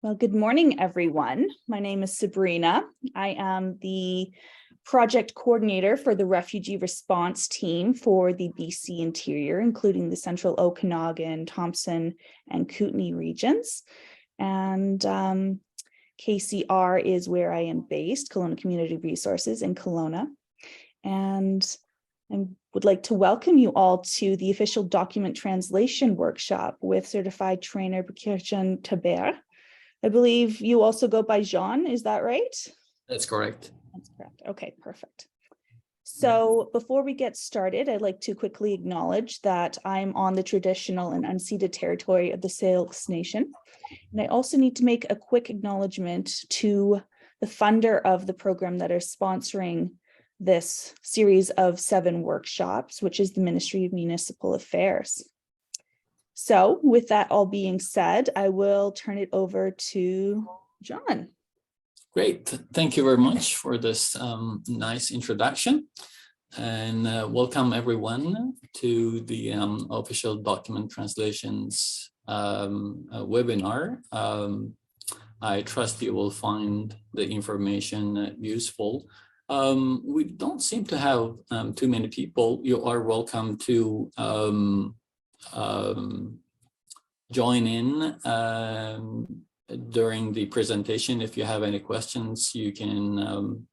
Well, good morning, everyone. My name is Sabrina. I am the project coordinator for the Refugee Response Team for the BC Interior, including the Central Okanagan, Thompson, and Kootenay regions. And KCR is where I am based, Kelowna Community Resources in Kelowna. And I would like to welcome you all to the official document translation workshop with certified trainer Bekircan Tahberer. I believe you also go by Jean, is that right? That's correct. That's correct. Okay, perfect. So before we get started, I'd like to quickly acknowledge that I'm on the traditional and unceded territory of the Syilx Nation. And I also need to make a quick acknowledgement to the funder of the program that are sponsoring this series of 7 workshops, which is the Ministry of Municipal Affairs. So with that all being said, I will turn it over to John. Great. Thank you very much for this nice introduction. And welcome everyone to the official document translations webinar. I trust you will find the information useful. We don't seem to have too many people. You are welcome to join in during the presentation. If you have any questions, you can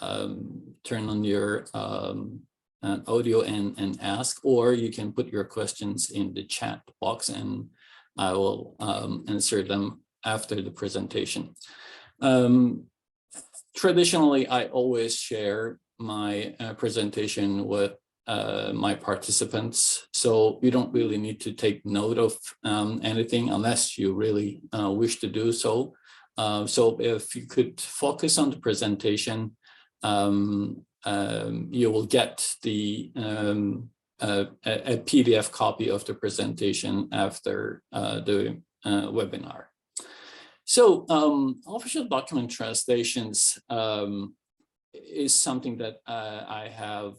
turn on your audio and ask, or you can put your questions in the chat box and I will answer them after the presentation. Traditionally, I always share my presentation with my participants, so you don't really need to take note of anything unless you really wish to do so. So if you could focus on the presentation, you will get the a PDF copy of the presentation after the webinar. So official document translations is something that I have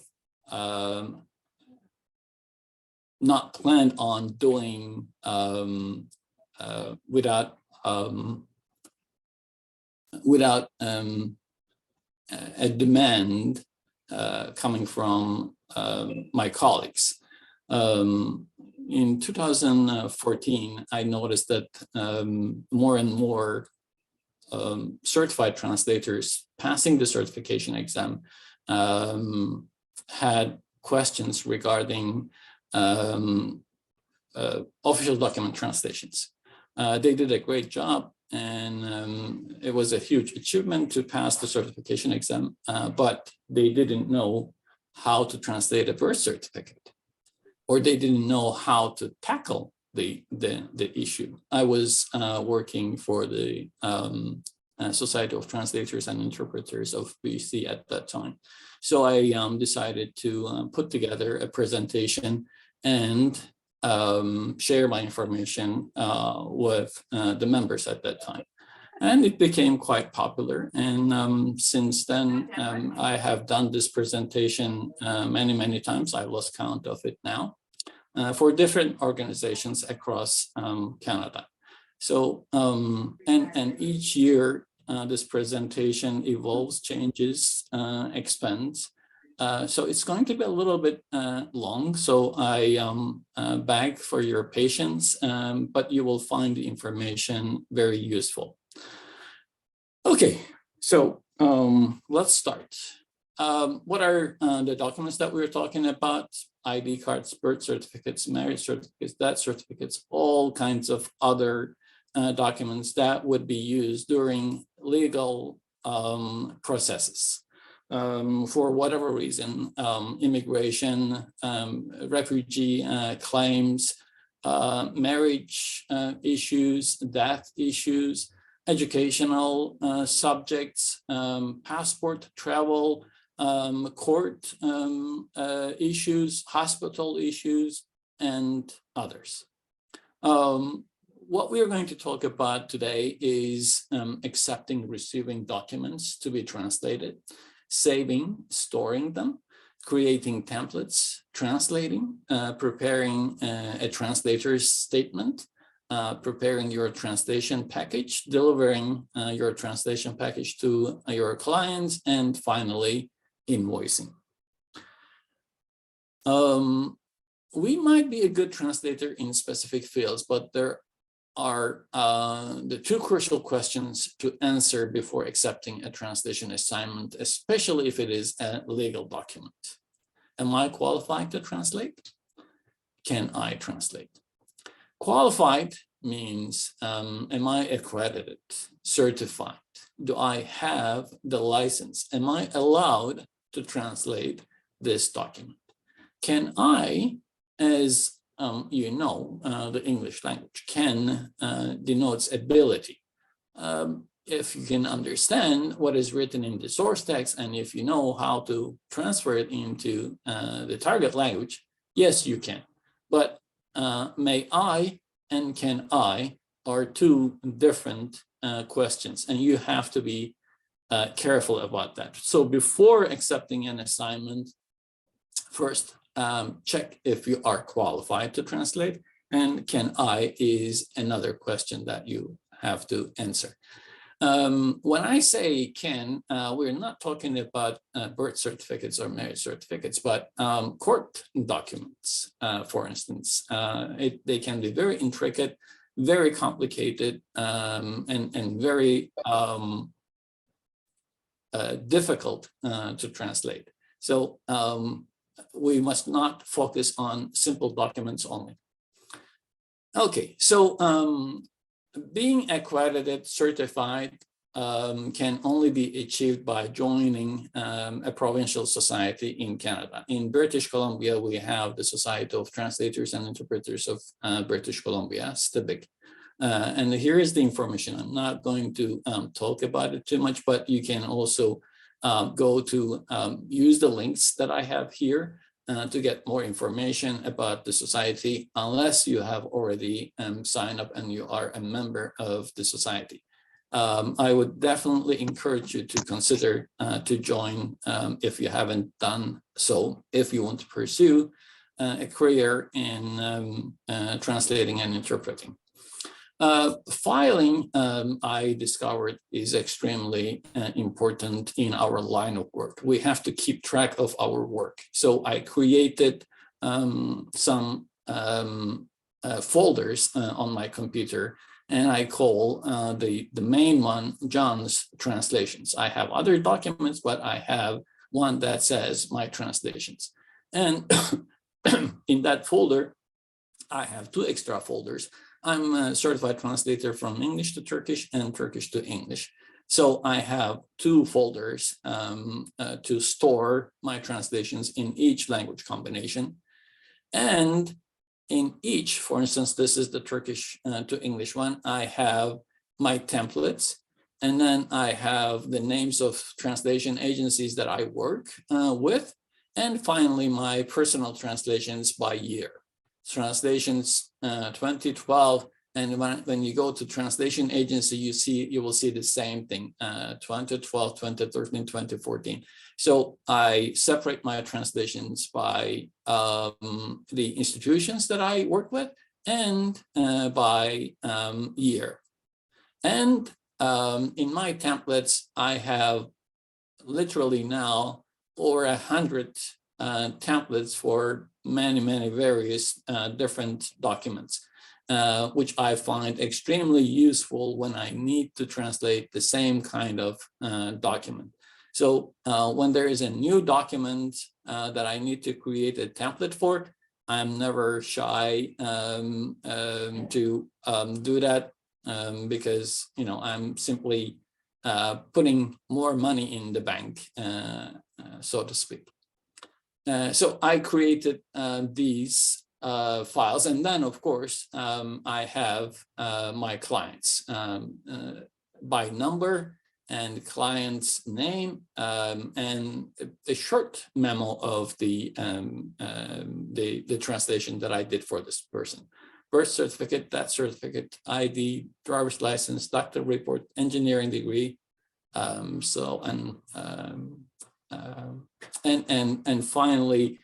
not planned on doing without a demand coming from my colleagues. In 2014, I noticed that more and more certified translators passing the certification exam had questions regarding official document translations. They did a great job, and it was a huge achievement to pass the certification exam, but they didn't know how to translate a birth certificate, or they didn't know how to tackle the issue. I was working for the Society of Translators and Interpreters of BC at that time. So I decided to put together a presentation and share my information with the members at that time. And it became quite popular. And since then, I have done this presentation many times. I lost count of it now, for different organizations across Canada. So, and each year, this presentation evolves, changes, expands. So it's going to be a little bit long. So I beg for your patience, but you will find the information very useful. Okay, so let's start. What are the documents that we're talking about? ID cards, birth certificates, marriage certificates, death certificates, all kinds of other documents that would be used during legal processes. For whatever reason, immigration, refugee claims, marriage issues, death issues, educational subjects, passport, travel, court issues, hospital issues, and others. What we are going to talk about today is accepting, receiving documents to be translated, saving, storing them, creating templates, translating, preparing a translator's statement, preparing your translation package, delivering your translation package to your clients, and finally, invoicing. We might be a good translator in specific fields, but there are the two crucial questions to answer before accepting a translation assignment, especially if it is a legal document. Am I qualified to translate? Can I translate? Qualified means, am I accredited, certified? Do I have the license? Am I allowed to translate this document? Can I, as you know, the English language can denotes ability. If you can understand what is written in the source text, and if you know how to transfer it into the target language, yes, you can. But may I and can I are two different questions, and you have to be careful about that. So before accepting an assignment, first, check if you are qualified to translate, and can I is another question that you have to answer. When I say can, we're not talking about birth certificates or marriage certificates, but court documents, for instance. They can be very intricate, very complicated, and very difficult to translate. So we must not focus on simple documents only. Okay, so being accredited, certified, can only be achieved by joining a provincial society in Canada. In British Columbia, we have the Society of Translators and Interpreters of British Columbia, STBIC. And here is the information. I'm not going to talk about it too much, but you can also go to use the links that I have here to get more information about the society, unless you have already signed up and you are a member of the society. I would definitely encourage you to consider to join if you haven't done so, if you want to pursue a career in translating and interpreting. Filing, I discovered, is extremely important in our line of work. We have to keep track of our work. So I created some folders on my computer, and I call the main one John's Translations. I have other documents, but I have one that says my translations. And in that folder, I have two extra folders. I'm a certified translator from English to Turkish and Turkish to English. So I have two folders to store my translations in each language combination. And in each, for instance, this is the Turkish to English one, I have my templates. And then I have the names of translation agencies that I work with. And finally, my personal translations by year. Translations 2012, and when you go to translation agency, you will see the same thing, 2012, 2013, 2014. So I separate my translations by the institutions that I work with and by year. And in my templates, I have literally now over 100 templates for many various different documents, which I find extremely useful when I need to translate the same kind of document. So when there is a new document that I need to create a template for, I'm never shy to do that because, you know, I'm simply putting more money in the bank, so to speak. So I created these files, and then of course I have my clients by number and client's name, and a short memo of the translation that I did for this person. Birth certificate, death certificate, ID, driver's license, doctor report, engineering degree, and finally,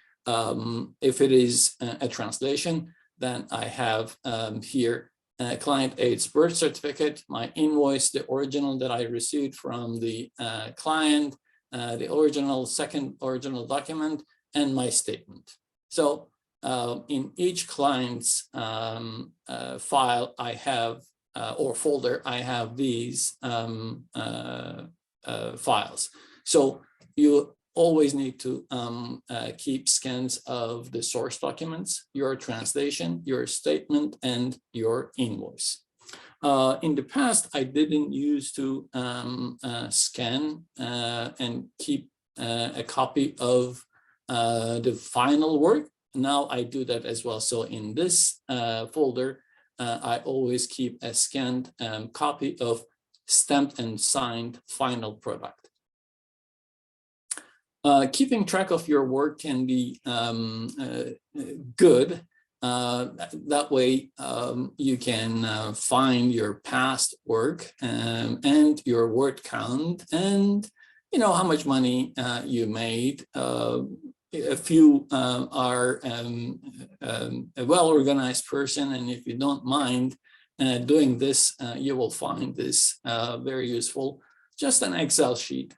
if it is a translation, then I have here client A's birth certificate, my invoice, the original that I received from the client, the second original document, and my statement. So in each client's file, I have, or folder, I have these files. So you always need to keep scans of the source documents, your translation, your statement, and your invoice. In the past, I didn't use to scan and keep a copy of the final work. Now I do that as well. So in this folder, I always keep a scanned copy of stamped and signed final product. Keeping track of your work can be good. That way you can find your past work and your word count, and how much money you made. If you are a well-organized person, and if you don't mind doing this, you will find this very useful. Just an Excel sheet.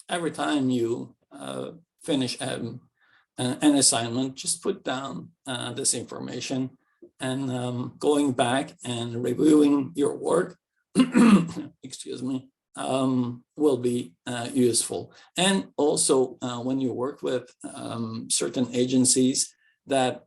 Every time you finish an assignment, just put down this information, and going back and reviewing your work, excuse me, will be useful. And also when you work with certain agencies that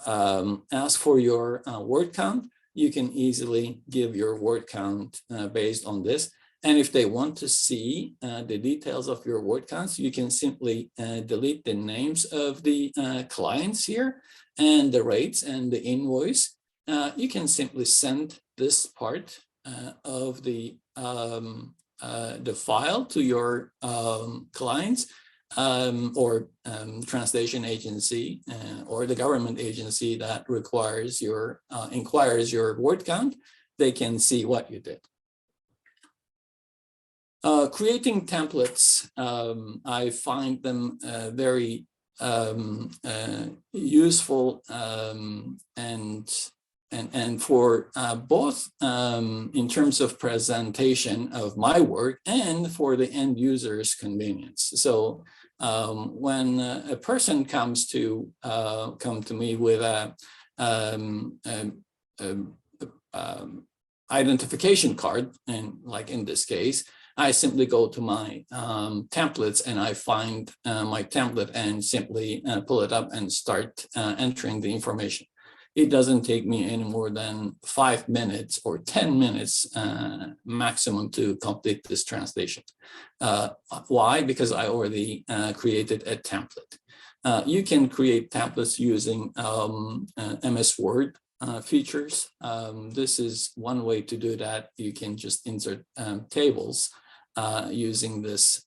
ask for your word count, you can easily give your word count based on this. And if they want to see the details of your word counts, you can simply delete the names of the clients here and the rates and the invoice. You can simply send this part of the file to your clients or translation agency or the government agency that requires your inquires your word count. They can see what you did. Creating templates, I find them very useful and for both in terms of presentation of my work and for the end user's convenience. So when a person comes to come to me with a identification card, and like in this case, I simply go to my templates and I find my template and simply pull it up and start entering the information. It doesn't take me any more than 5 minutes or 10 minutes maximum to complete this translation. Why? Because I already created a template. You can create templates using MS Word features. This is one way to do that. You can just insert tables using this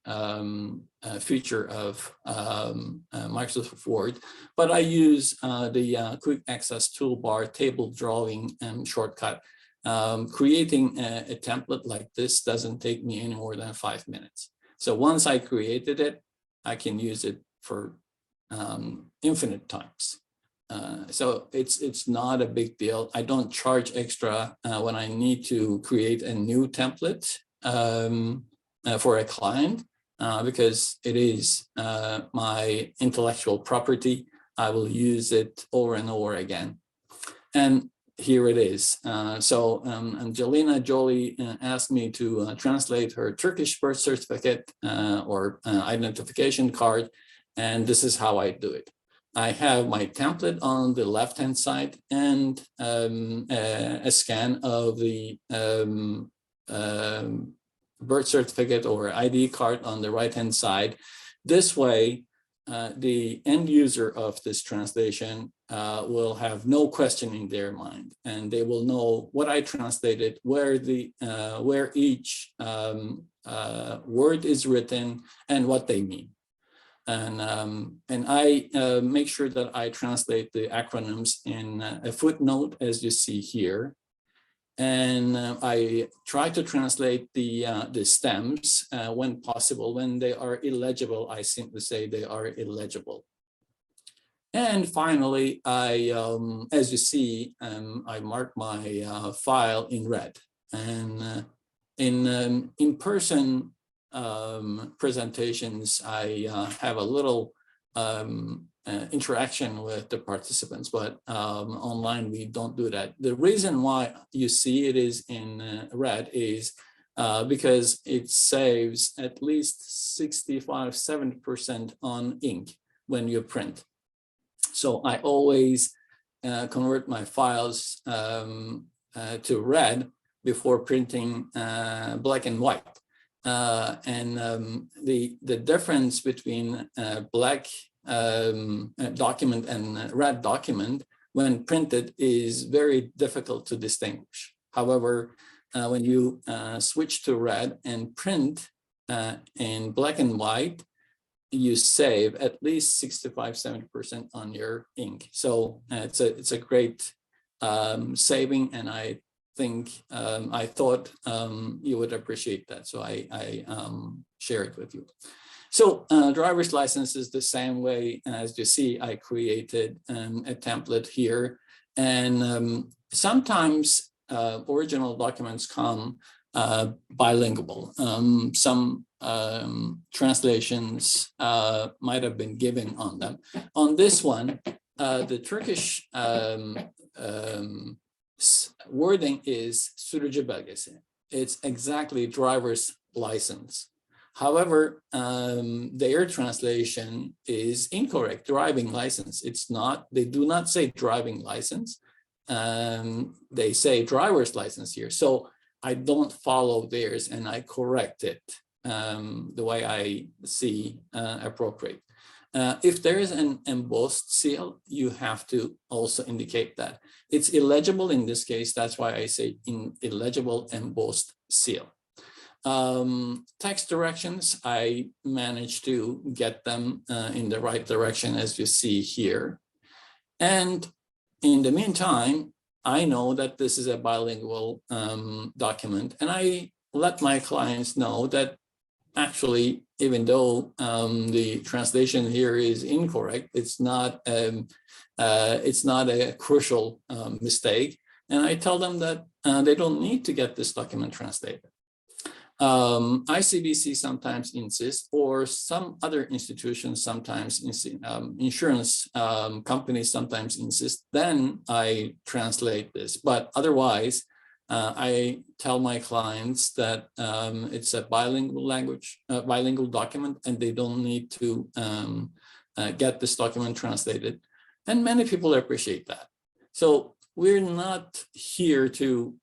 feature of Microsoft Word, but I use the quick access toolbar table drawing shortcut. Creating a template like this doesn't take me any more than 5 minutes. So once I created it, I can use it for infinite times. So it's not a big deal. I don't charge extra when I need to create a new template for a client because it is my intellectual property. I will use it over and over again. And here it is. So Angelina Jolie asked me to translate her Turkish birth certificate or identification card, and this is how I do it. I have my template on the left-hand side and a scan of the birth certificate or ID card on the right-hand side. This way, the end user of this translation will have no question in their mind, and they will know what I translated, where each word is written, and what they mean. And I make sure that I translate the acronyms in a footnote, as you see here. And I try to translate the stems when possible. When they are illegible, I simply say they are illegible. And finally, as you see, I mark my file in red. And in in-person presentations, I have a little interaction with the participants, but online we don't do that. The reason why you see it is in red is because it saves at least 65–70% on ink when you print. So I always convert my files to red before printing black and white. The difference between black document and red document when printed is very difficult to distinguish. However, when you switch to red and print in black and white, you save at least 65–70% on your ink. So it's a great saving, and I think I thought you would appreciate that, so I share it with you. So driver's license is the same way. As you see, I created a template here, and sometimes original documents come bilingual. Some translations might have been given on them. On this one, the Turkish wording is sürücü belgesi. It's exactly driver's license. However, their translation is incorrect, driving license. It's not, they do not say driving license. They say driver's license here. So I don't follow theirs, and I correct it the way I see appropriate. If there is an embossed seal, you have to also indicate that. It's illegible in this case. That's why I say illegible embossed seal. Text directions, I managed to get them in the right direction, as you see here. And in the meantime, I know that this is a bilingual document, and I let my clients know that actually, even though the translation here is incorrect, it's not a crucial mistake, and I tell them that they don't need to get this document translated. ICBC sometimes insists, or some other institutions sometimes insist, insurance companies sometimes insist, then I translate this. But otherwise, I tell my clients that it's a bilingual language, bilingual document, and they don't need to get this document translated. And many people appreciate that. So we're not here to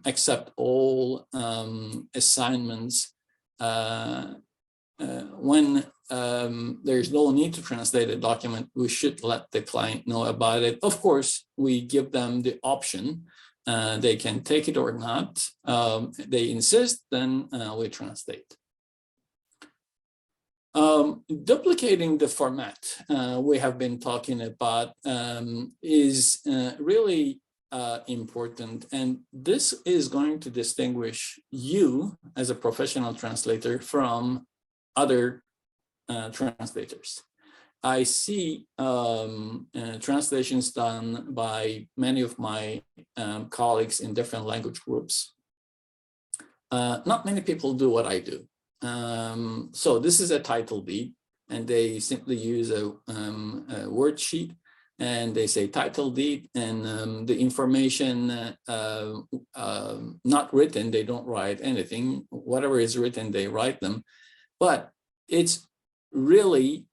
accept all assignments when there's no need to translate a document. We should let the client know about it. Of course, we give them the option. They can take it or not. They insist, then we translate. Duplicating the format we have been talking about is really important, and this is going to distinguish you as a professional translator from other translators. I see translations done by many of my colleagues in different language groups. Not many people do what I do. So this is a title deed, and they simply use a word sheet, and they say title deed, and the information not written, they don't write anything. Whatever is written, they write them. But it's really,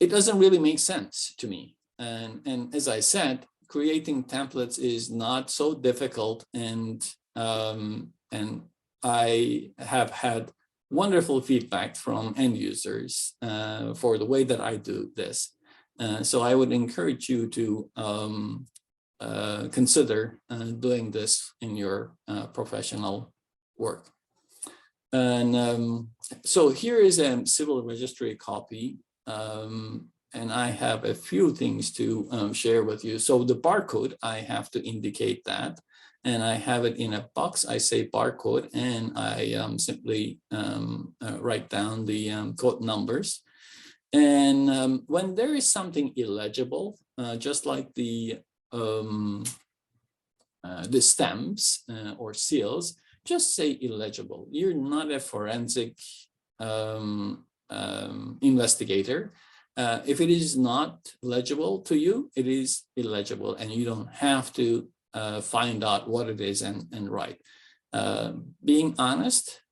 it doesn't really make sense to me. And as I said, creating templates is not so difficult, and I have had wonderful feedback from end users for the way that I do this. So I would encourage you to consider doing this in your professional work. And so here is a civil registry copy, and I have a few things to share with you. So the barcode, I have to indicate that. and I have it in a box. I say barcode, and I simply write down the code numbers. And when there is something illegible, just like the stamps or seals, just say illegible. You're not a forensic investigator. If it is not legible to you, it is illegible, and you don't have to find out what it is and write. Being honest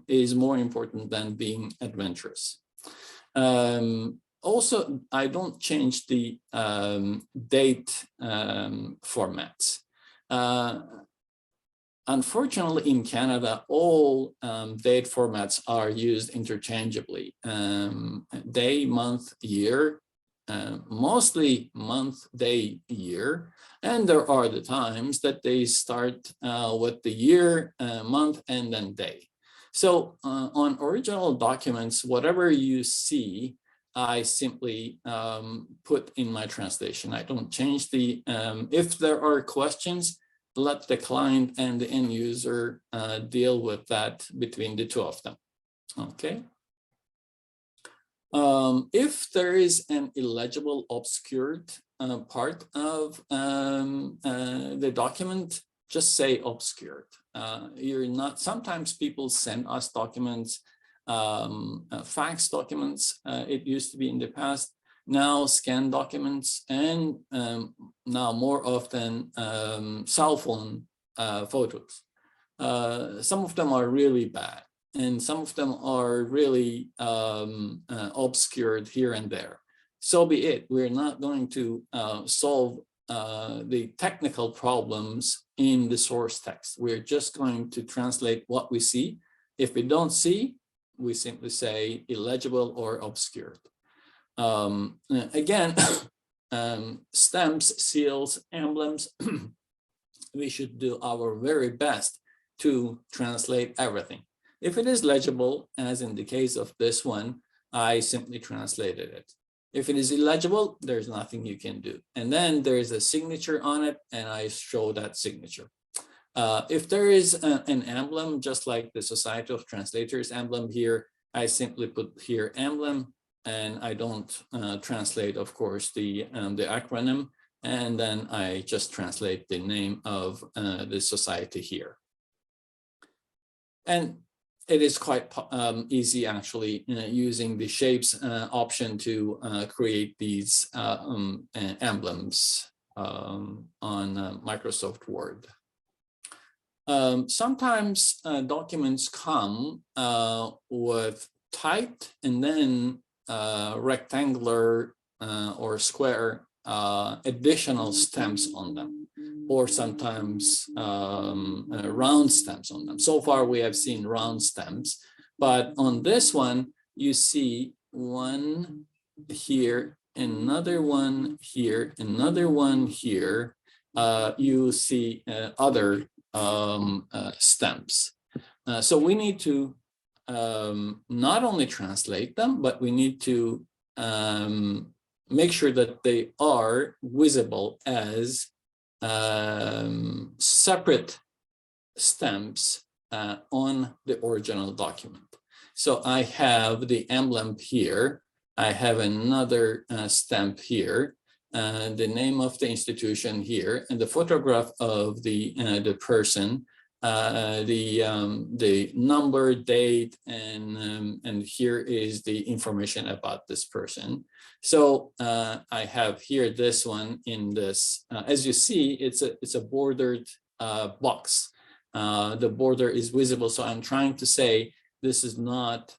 is more important than being adventurous. Also, I don't change the date formats. Unfortunately, in Canada, all date formats are used interchangeably. Day, month, year, mostly month, day, year. And there are the times that they start with the year, month, and then day. So on original documents, whatever you see, I simply put in my translation. I don't change the, if there are questions, let the client and the end user deal with that between the two of them, okay? If there is an illegible, obscured part of the document, just say obscured. You're not, sometimes people send us documents, fax documents, it used to be in the past, now scan documents, and now more often cell phone photos. Some of them are really bad, and some of them are really obscured here and there. So be it. We're not going to solve the technical problems in the source text. We're just going to translate what we see. If we don't see, we simply say illegible or obscured. Again, stamps, seals, emblems, we should do our very best to translate everything. If it is legible, as in the case of this one, I simply translated it. If it is illegible, there's nothing you can do. And then there is a signature on it, and I show that signature. If there is an emblem, just like the Society of Translators emblem here, I simply put here emblem, and I don't translate, of course, the acronym, and then I just translate the name of the society here. And it is quite easy, actually, using the shapes option to create these emblems on Microsoft Word. Sometimes documents come with typed and then rectangular or square additional stamps on them, or sometimes round stamps on them. So far we have seen round stamps, but on this one you see one here, another one here, another one here. You see other stamps. So we need to not only translate them, but we need to make sure that they are visible as separate stamps on the original document. So I have the emblem here. I have another stamp here, the name of the institution here, and the photograph of the person, the number, date, and here is the information about this person. So I have here this one in this. As you see, it's a bordered box. The border is visible, so I'm trying to say this is not.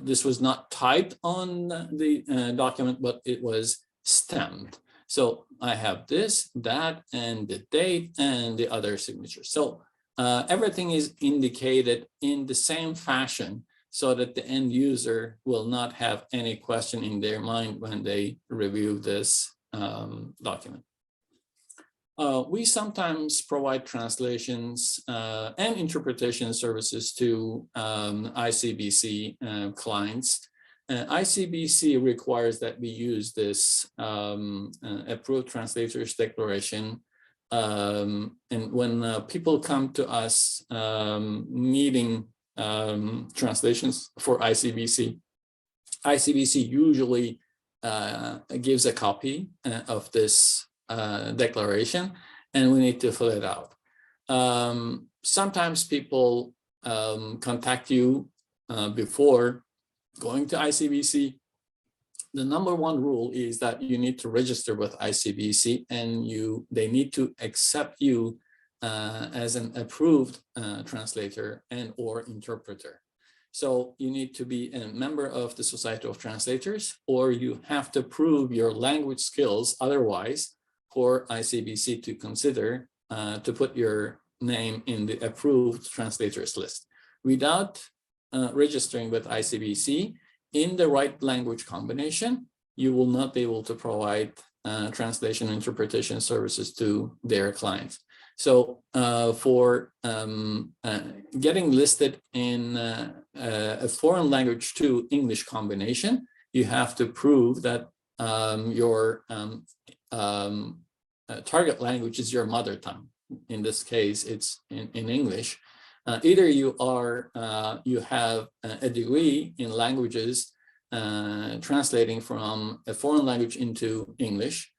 This was not typed on the document, but it was stamped. So I have this, that, and the date, and the other signature. So everything is indicated in the same fashion so that the end user will not have any question in their mind when they review this document. We sometimes provide translations and interpretation services to ICBC clients. ICBC requires that we use this approved Translators Declaration and when people come to us needing translations for ICBC, ICBC usually gives a copy of this declaration, and we need to fill it out. Sometimes people contact you before going to ICBC. The number one rule is that you need to register with ICBC, and they need to accept you as an approved translator and or interpreter. So you need to be a member of the Society of Translators, or you have to prove your language skills otherwise for ICBC to consider to put your name in the approved translators list. Without registering with ICBC in the right language combination, you will not be able to provide translation and interpretation services to their clients. So for getting listed in a foreign language to English combination, you have to prove that your target language is your mother tongue. In this case, it's in English. Either you have a degree in languages translating from a foreign language into English,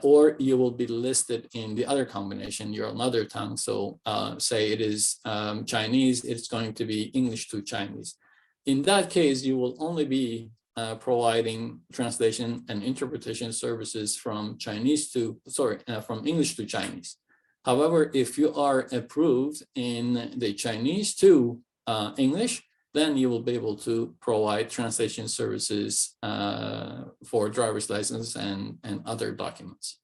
or you will be listed in the other combination, your mother tongue. So say it is Chinese, it's going to be English to Chinese. In that case, you will only be providing translation and interpretation services from from English to Chinese. However, if you are approved in the Chinese to English, then you will be able to provide translation services for driver's license and other documents.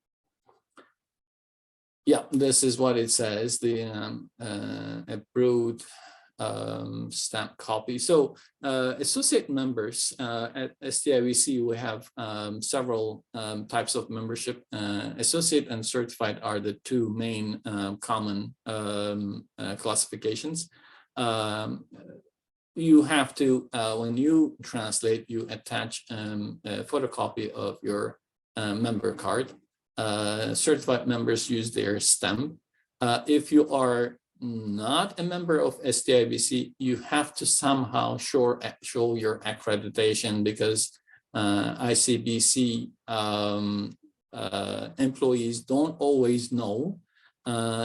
Yeah, this is what it says, the approved stamp copy. So associate members at STIBC, we have several types of membership. Associate and certified are the two main common classifications. You have to, when you translate, you attach a photocopy of your member card. Certified members use their stamp. If you are not a member of STIBC, you have to somehow show your accreditation, because ICBC employees don't always know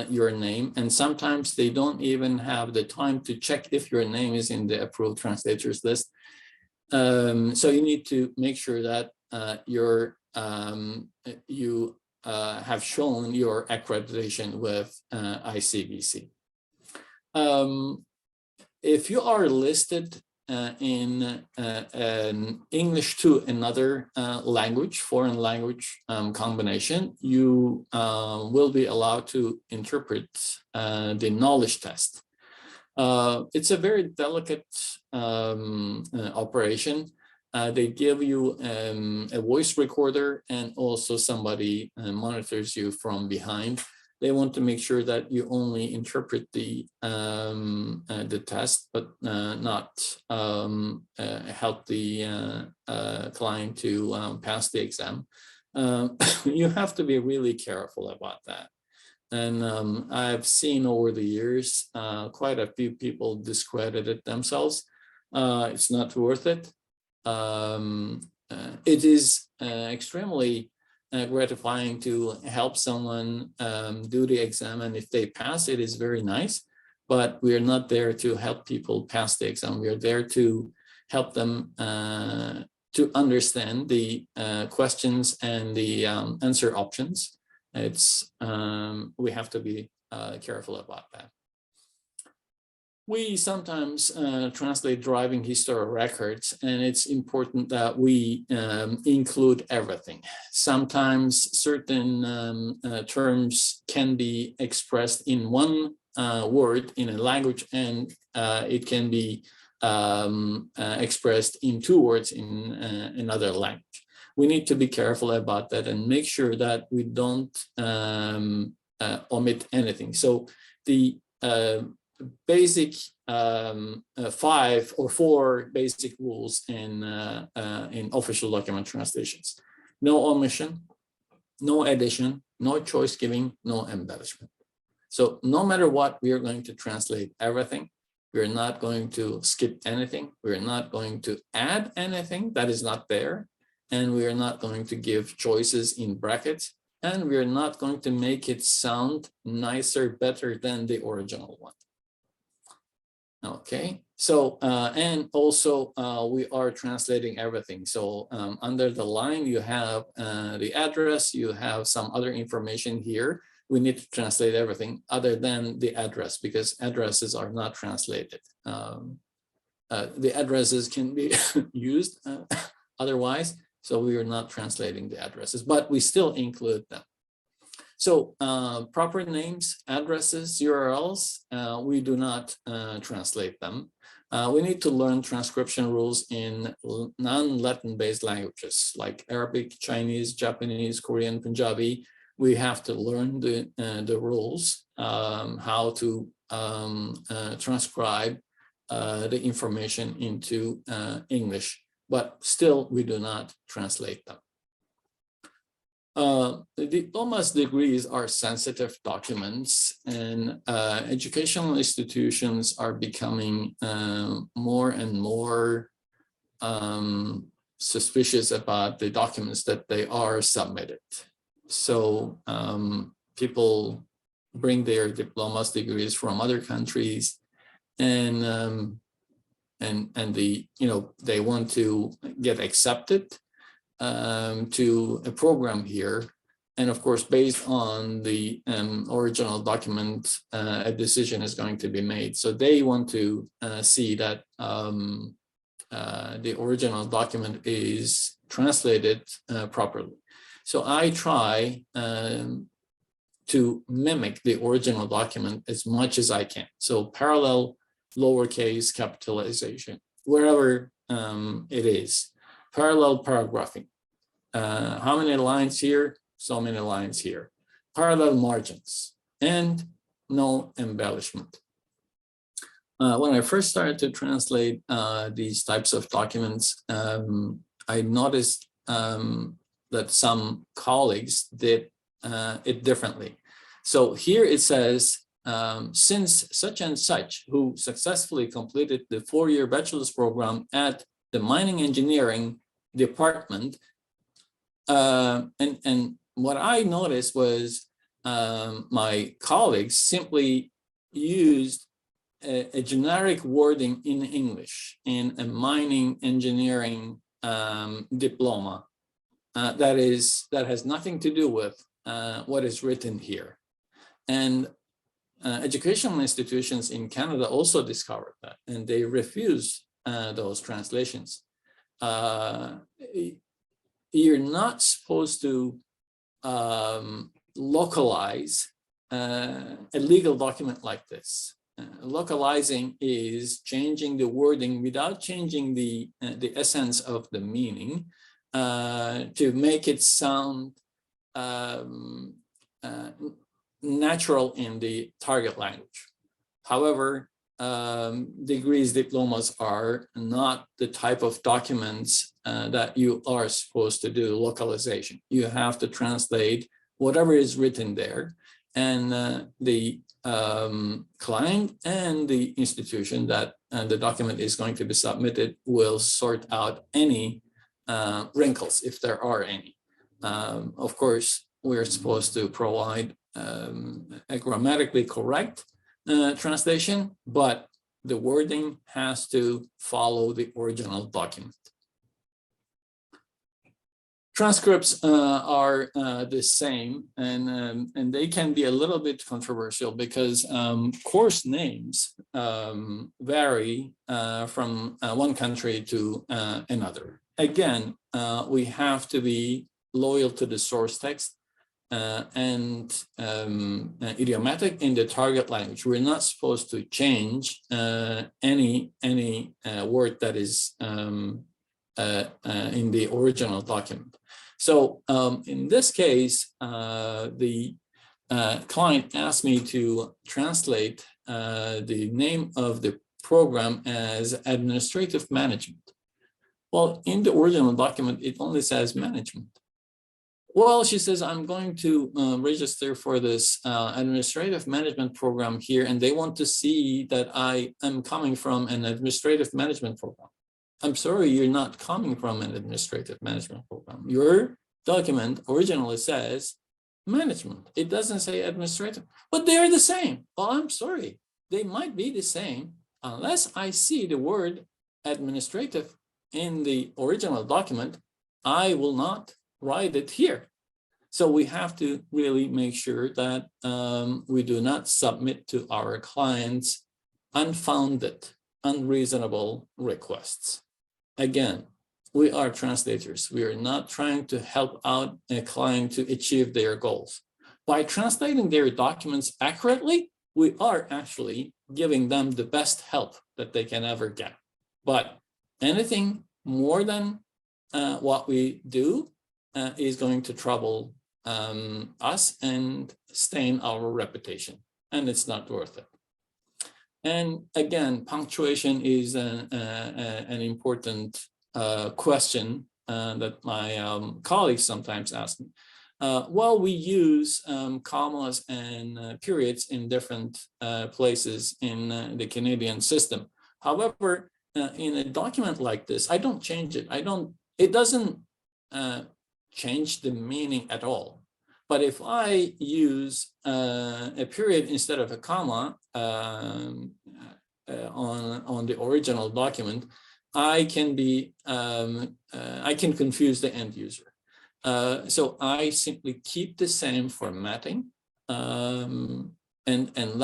your name, and sometimes they don't even have the time to check if your name is in the approved translators list. So you need to make sure that you have shown your accreditation with ICBC. If you are listed in an English to another language, foreign language combination, you will be allowed to interpret the knowledge test. It's a very delicate operation. They give you a voice recorder, and also somebody monitors you from behind. They want to make sure that you only interpret the test, but not help the client to pass the exam. You have to be really careful about that. And I've seen over the years quite a few people discredited themselves. It's not worth it. It is extremely gratifying to help someone do the exam, and if they pass, it is very nice, but we are not there to help people pass the exam. We are there to help them to understand the questions and the answer options. We have to be careful about that. We sometimes translate driving history records, and it's important that we include everything. Sometimes certain terms can be expressed in one word in a language, and it can be expressed in two words in another language. We need to be careful about that and make sure that we don't omit anything. So the basic 5 or 4 basic rules in official document translations: no omission, no addition, no choice giving, no embellishment. So no matter what, we are going to translate everything. We're not going to skip anything. We're not going to add anything that is not there. And we are not going to give choices in brackets. And we're not going to make it sound nicer, better than the original one. Okay, so, and also we are translating everything. So under the line, you have the address, you have some other information here. We need to translate everything other than the address, because addresses are not translated. The addresses can be used otherwise, so we are not translating the addresses, but we still include them. So proper names, addresses, URLs, we do not translate them. We need to learn transcription rules in non-Latin based languages like Arabic, Chinese, Japanese, Korean, Punjabi. We have to learn the rules, how to transcribe the information into English, but still we do not translate them. The diplomas degrees are sensitive documents, and educational institutions are becoming more and more suspicious about the documents that they are submitted. So people bring their diplomas degrees from other countries, and they want to get accepted to a program here, and of course, based on the original document, a decision is going to be made. So they want to see that the original document is translated properly. So I try to mimic the original document as much as I can. So parallel lowercase capitalization, wherever it is. Parallel paragraphing. How many lines here? So many lines here. Parallel margins and no embellishment. When I first started to translate these types of documents, I noticed that some colleagues did it differently. So here it says, since such and such who successfully completed the 4-year bachelor's program at the mining engineering department, and what I noticed was my colleagues simply used a generic wording in English in a mining engineering diploma that has nothing to do with what is written here. And educational institutions in Canada also discovered that, and they refused those translations. You're not supposed to localize a legal document like this. Localizing is changing the wording without changing the essence of the meaning to make it sound natural in the target language. However, degrees, diplomas are not the type of documents that you are supposed to do localization. You have to translate whatever is written there, and the client and the institution that the document is going to be submitted will sort out any wrinkles, if there are any. Of course, we're supposed to provide a grammatically correct translation, but the wording has to follow the original document. Transcripts are the same, and they can be a little bit controversial because course names vary from one country to another. Again, we have to be loyal to the source text and idiomatic in the target language. We're not supposed to change any word that is in the original document. So in this case, the client asked me to translate the name of the program as administrative management. Well, in the original document, it only says management. well, she says, I'm going to register for this administrative management program here, and they want to see that I am coming from an administrative management program. I'm sorry, you're not coming from an administrative management program. Your document originally says management. It doesn't say administrative, but they're the same. Well, I'm sorry, they might be the same unless I see the word administrative in the original document. I will not write it here. So we have to really make sure that we do not submit to our clients unfounded, unreasonable requests. Again, we are translators. We are not trying to help out a client to achieve their goals. By translating their documents accurately, we are actually giving them the best help that they can ever get. But anything more than what we do is going to trouble us and stain our reputation, and it's not worth it. And again, punctuation is an important question that my colleagues sometimes ask me. Well, we use commas and periods in different places in the Canadian system. However, in a document like this, I don't change it. It doesn't change the meaning at all. But if I use a period instead of a comma on the original document, I can confuse the end user. So I simply keep the same formatting and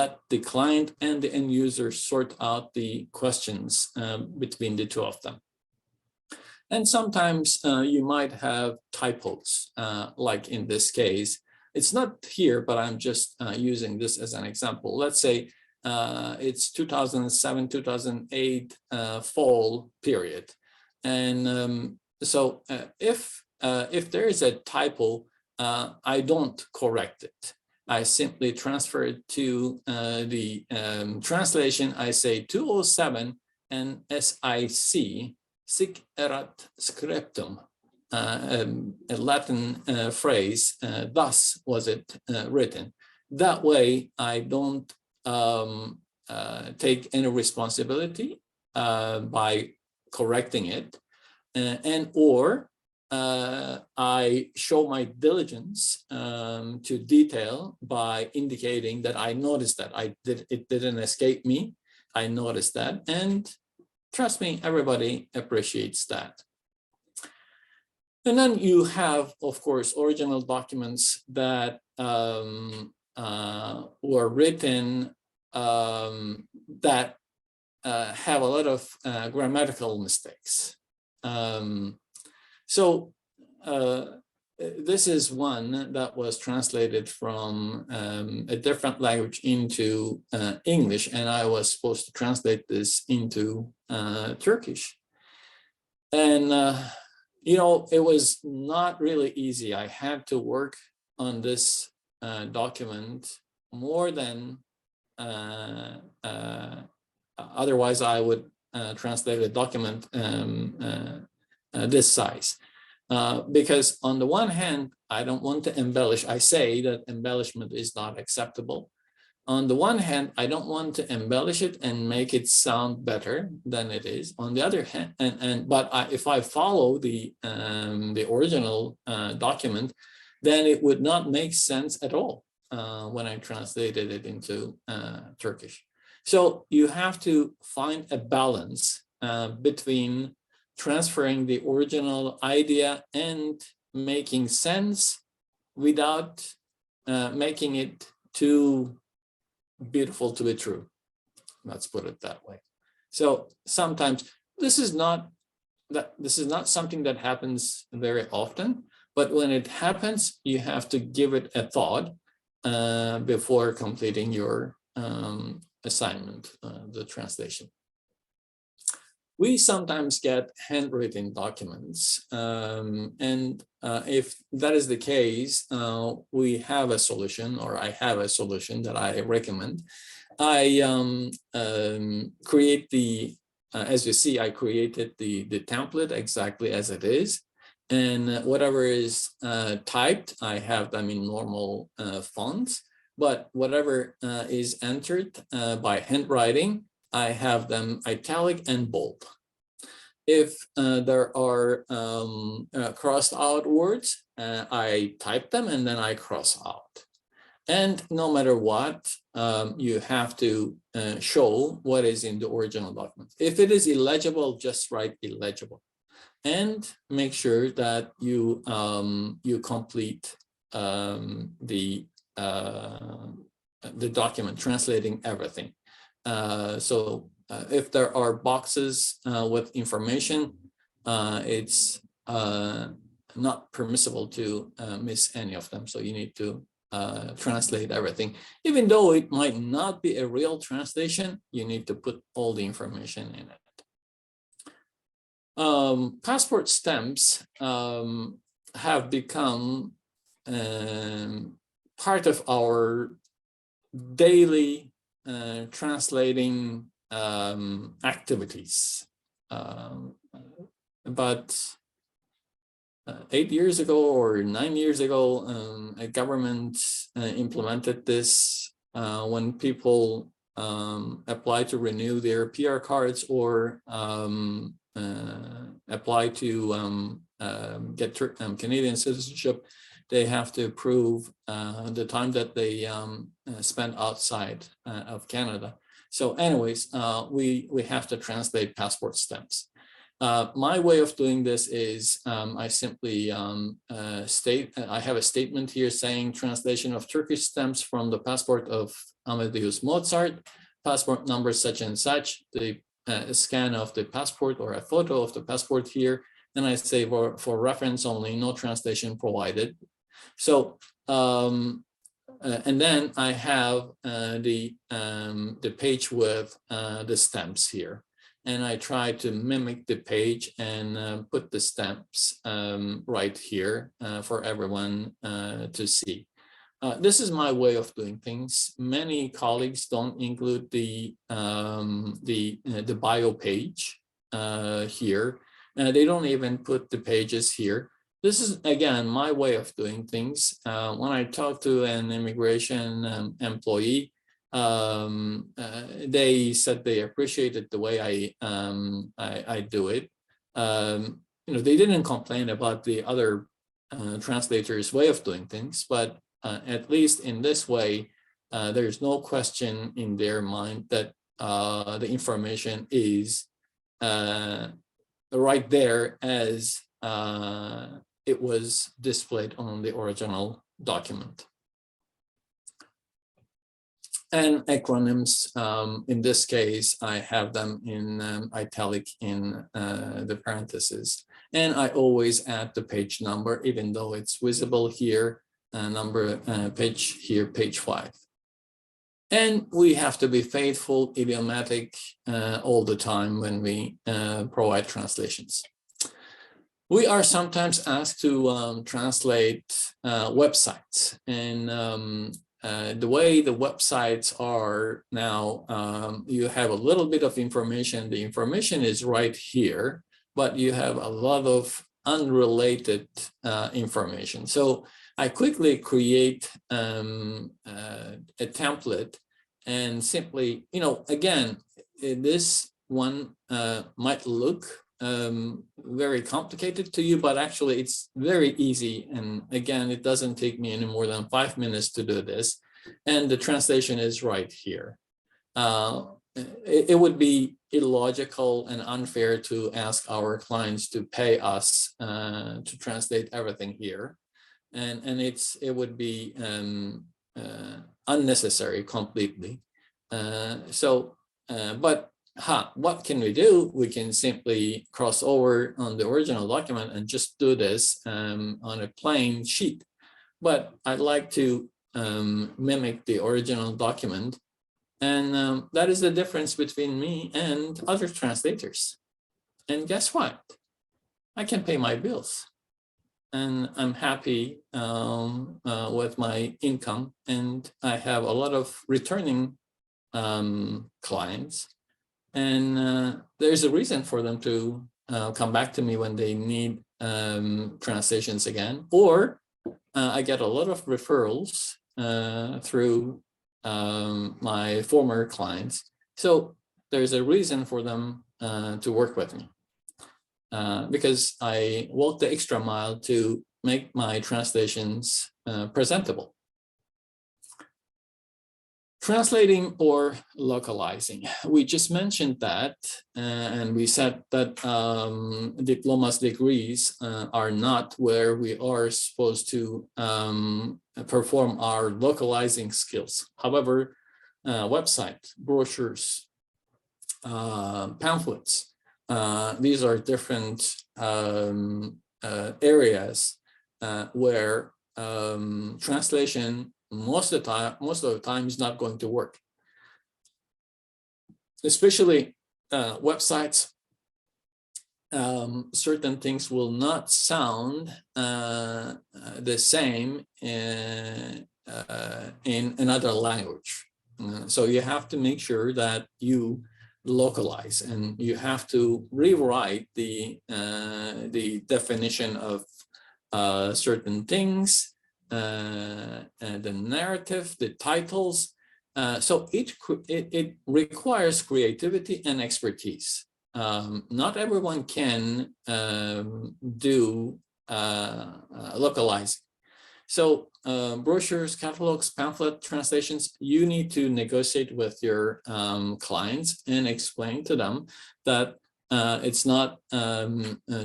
let the client and the end user sort out the questions between the two of them. And sometimes you might have typos, like in this case. It's not here, but I'm just using this as an example. Let's say it's 2007, 2008 fall period. And so if there is a typo, I don't correct it. I simply transfer it to the translation. I say 207 and SIC. Sic erat scriptum, a Latin phrase, thus was it written. That way, I don't take any responsibility by correcting it, or I show my diligence to detail by indicating that I noticed that it didn't escape me. I noticed that, and trust me, everybody appreciates that. And then you have, of course, original documents that were written that have a lot of grammatical mistakes. So this is one that was translated from a different language into English, and I was supposed to translate this into Turkish. And, you know, it was not really easy. I had to work on this document more than otherwise I would translate a document this size. Because on the one hand, I don't want to embellish. I say that embellishment is not acceptable. On the one hand, I don't want to embellish it and make it sound better than it is. On the other hand, if I follow the original document, then it would not make sense at all when I translated it into Turkish. So you have to find a balance between transferring the original idea and making sense without making it too beautiful to be true. Let's put it that way. So sometimes this is not something that happens very often, but when it happens, you have to give it a thought before completing your assignment, the translation. We sometimes get handwritten documents, and if that is the case, we have a solution, or I have a solution that I recommend. I create the, as you see, I created the template exactly as it is, And whatever is typed, I have them in normal fonts. But whatever is entered by handwriting, I have them italic and bold. If there are crossed out words, I type them and then I cross out. And no matter what, you have to show what is in the original document. If it is illegible, just write illegible. And make sure that you you complete the document, translating everything. If there are boxes with information, it's not permissible to miss any of them. So you need to translate everything. Even though it might not be a real translation, you need to put all the information in it. Passport stamps have become part of our daily translating activities. About 8 years ago or 9 years ago, a government implemented this when people apply to renew their PR cards or apply to get Canadian citizenship. They have to prove the time that they spent outside of Canada. So anyways, we have to translate passport stamps. My way of doing this is I simply I have a statement here saying translation of Turkish stamps from the passport of Amadeus Mozart, passport number such and such, the scan of the passport or a photo of the passport here. And I say for reference only, no translation provided. So, and then I have the page with the stamps here. And I try to mimic the page and put the stamps right here for everyone to see. This is my way of doing things. Many colleagues don't include the bio page here. They don't even put the pages here. This is, again, my way of doing things. When I talk to an immigration employee, they said they appreciated the way I do it. They didn't complain about the other translators' way of doing things, but at least in this way, there's no question in their mind that the information is right there as it was displayed on the original document. And acronyms, in this case, I have them in italic in the parentheses. And I always add the page number, even though it's visible here, page here, page 5. And we have to be faithful, idiomatic all the time when we provide translations. We are sometimes asked to translate websites, and the way the websites are now, you have a little bit of information. The information is right here, but you have a lot of unrelated information. So I quickly create a template and simply, again, this one might look very complicated to you, but actually it's very easy. And again, it doesn't take me any more than 5 minutes to do this. And the translation is right here. It would be illogical and unfair to ask our clients to pay us to translate everything here. And it would be unnecessary completely. What can we do? We can simply cross over on the original document and just do this on a plain sheet. But I'd like to mimic the original document. And that is the difference between me and other translators. And guess what? I can pay my bills. And I'm happy with my income. And I have a lot of returning clients. And there's a reason for them to come back to me when they need translations again, or I get a lot of referrals through my former clients. So there's a reason for them to work with me because I walk the extra mile to make my translations presentable. Translating or localizing. We just mentioned that, and we said that diplomas degrees are not where we are supposed to perform our localizing skills. However, website, brochures, pamphlets, these are different areas where translation most of the time is not going to work. Especially websites, certain things will not sound the same in another language. So you have to make sure that you localize, and you have to rewrite the definition of certain things, the narrative, the titles. So it requires creativity and expertise. Not everyone can do localizing. So brochures, catalogs, pamphlet translations, you need to negotiate with your clients and explain to them that it's not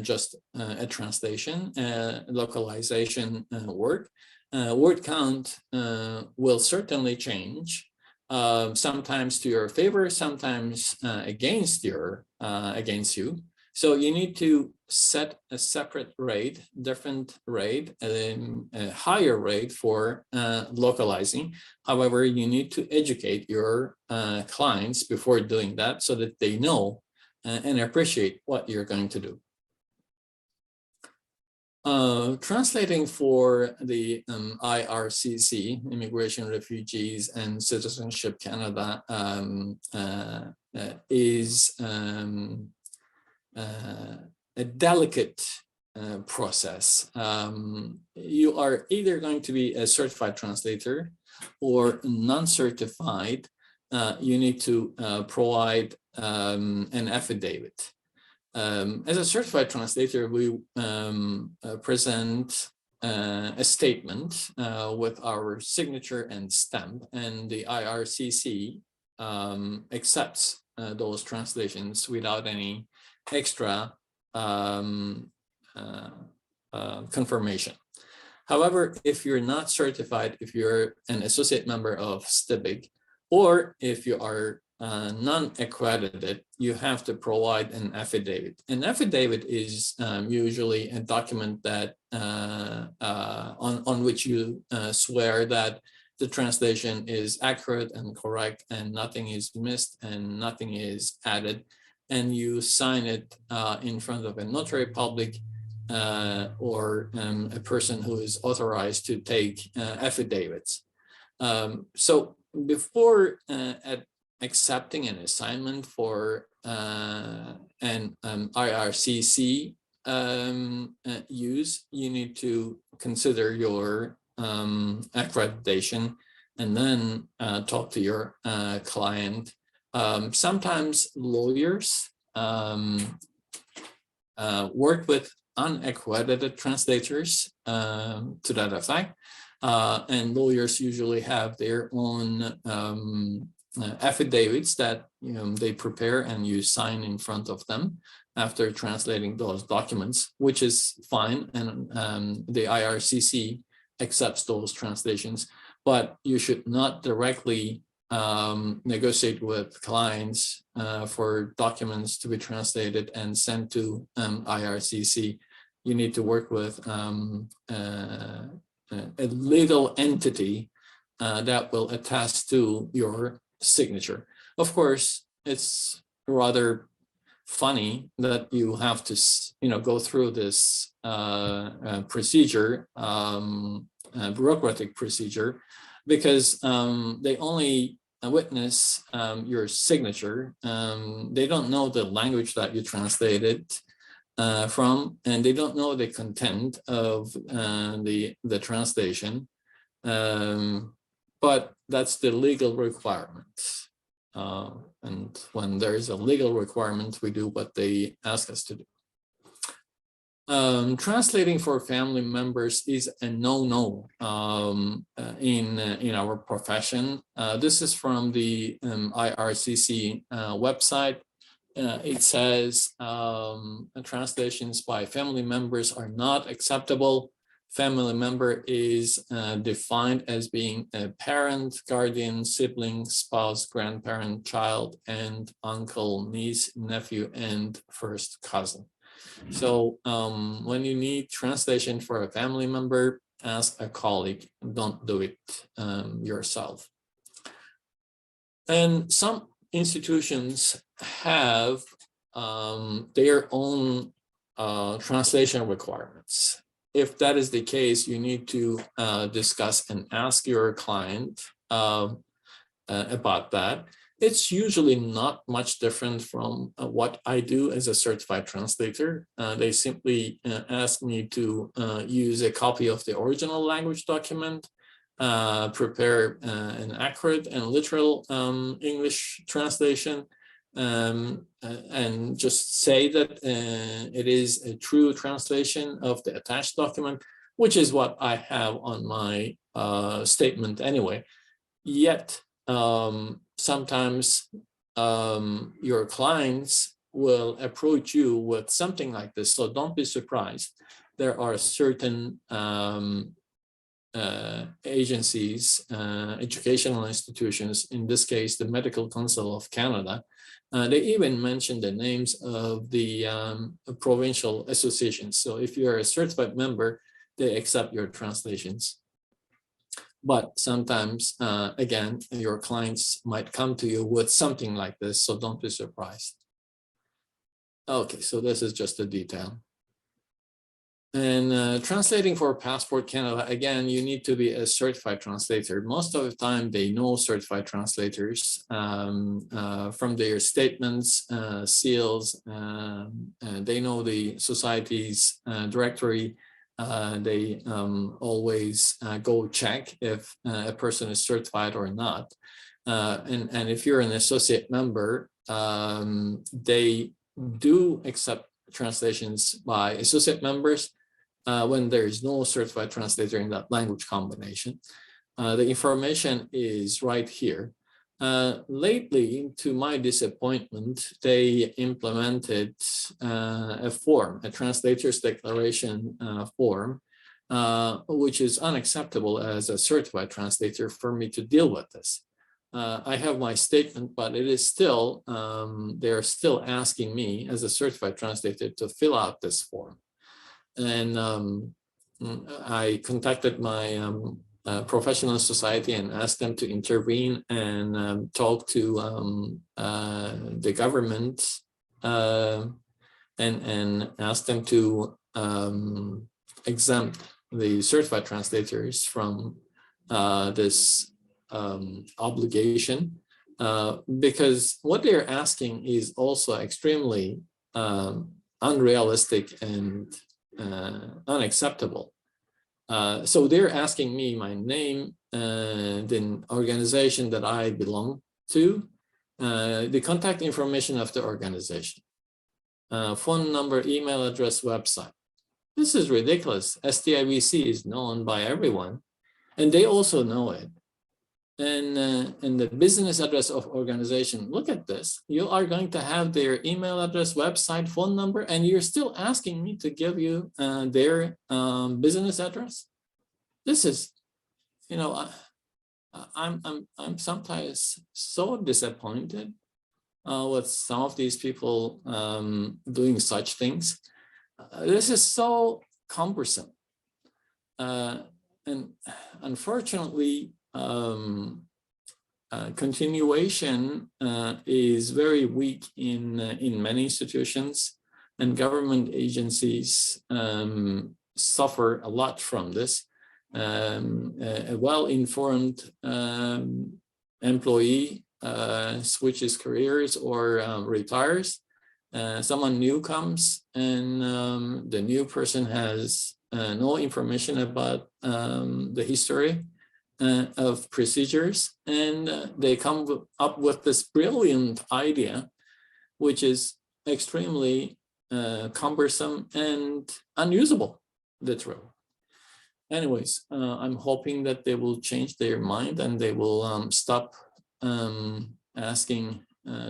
just a translation, localization work. Word count will certainly change, sometimes to your favor, sometimes against you. So you need to set a separate rate, different rate, a higher rate for localizing. However, you need to educate your clients before doing that so that they know and appreciate what you're going to do. Translating for the IRCC, Immigration, Refugees, and Citizenship Canada, is a delicate process. You are either going to be a certified translator or non-certified. You need to provide an affidavit. As a certified translator, we present a statement with our signature and stamp, and the IRCC accepts those translations without any extra confirmation. However, if you're not certified, if you're an associate member of STBIG, or if you are non-accredited, you have to provide an affidavit. An affidavit is usually a document that on which you swear that the translation is accurate and correct, and nothing is missed and nothing is added, and you sign it in front of a notary public or a person who is authorized to take affidavits. So before accepting an assignment for an IRCC use, you need to consider your accreditation and then talk to your client. Sometimes lawyers work with unaccredited translators to that effect, and lawyers usually have their own affidavits that they prepare and you sign in front of them after translating those documents, which is fine, and the IRCC accepts those translations. But you should not directly negotiate with clients for documents to be translated and sent to IRCC. You need to work with a legal entity that will attest to your signature. Of course, it's rather funny that you have to go through this procedure, bureaucratic procedure, because they only witness your signature. They don't know the language that you translated. from, and they don't know the content of the translation, but that's the legal requirement. And when there is a legal requirement, we do what they ask us to do. Translating for family members is a no-no in our profession. This is from the IRCC website. It says translations by family members are not acceptable. Family member is defined as being a parent, guardian, sibling, spouse, grandparent, child, and uncle, niece, nephew, and first cousin. So when you need translation for a family member, ask a colleague, don't do it yourself. And some institutions have their own translation requirements. If that is the case, you need to discuss and ask your client about that. It's usually not much different from what I do as a certified translator. They simply ask me to use a copy of the original language document, prepare an accurate and literal English translation, and just say that it is a true translation of the attached document, which is what I have on my statement anyway. Yet, sometimes your clients will approach you with something like this, so don't be surprised. There are certain agencies, educational institutions, in this case, the Medical Council of Canada. They even mention the names of the provincial associations. So if you're a certified member, they accept your translations. But sometimes, again, your clients might come to you with something like this, so don't be surprised. Okay, so this is just a detail. And translating for Passport Canada, again, you need to be a certified translator. Most of the time, they know certified translators from their statements, seals, and they know the society's directory. They always go check if a person is certified or not. And if you're an associate member, they do accept translations by associate members when there is no certified translator in that language combination. The information is right here. Lately, to my disappointment, they implemented a form, a Translators Declaration form, which is unacceptable as a certified translator for me to deal with this. I have my statement, but it is still, they're still asking me as a certified translator to fill out this form. And I contacted my professional society and asked them to intervene and talk to the government and ask them to exempt the certified translators from this obligation, because what they're asking is also extremely unrealistic and unacceptable. So they're asking me my name, the organization that I belong to, the contact information of the organization, phone number, email address, website. This is ridiculous. STIVC is known by everyone, and they also know it. And the business address of organization, look at this. You are going to have their email address, website, phone number, and you're still asking me to give you their business address. This is, you know, I'm sometimes so disappointed with some of these people doing such things. This is so cumbersome, and unfortunately, continuation is very weak in many institutions, and government agencies suffer a lot from this. A well-informed employee switches careers or retires, someone new comes and the new person has no information about the history of procedures, and they come up with this brilliant idea, which is extremely cumbersome and unusable, literally. Anyways, I'm hoping that they will change their mind and they will stop asking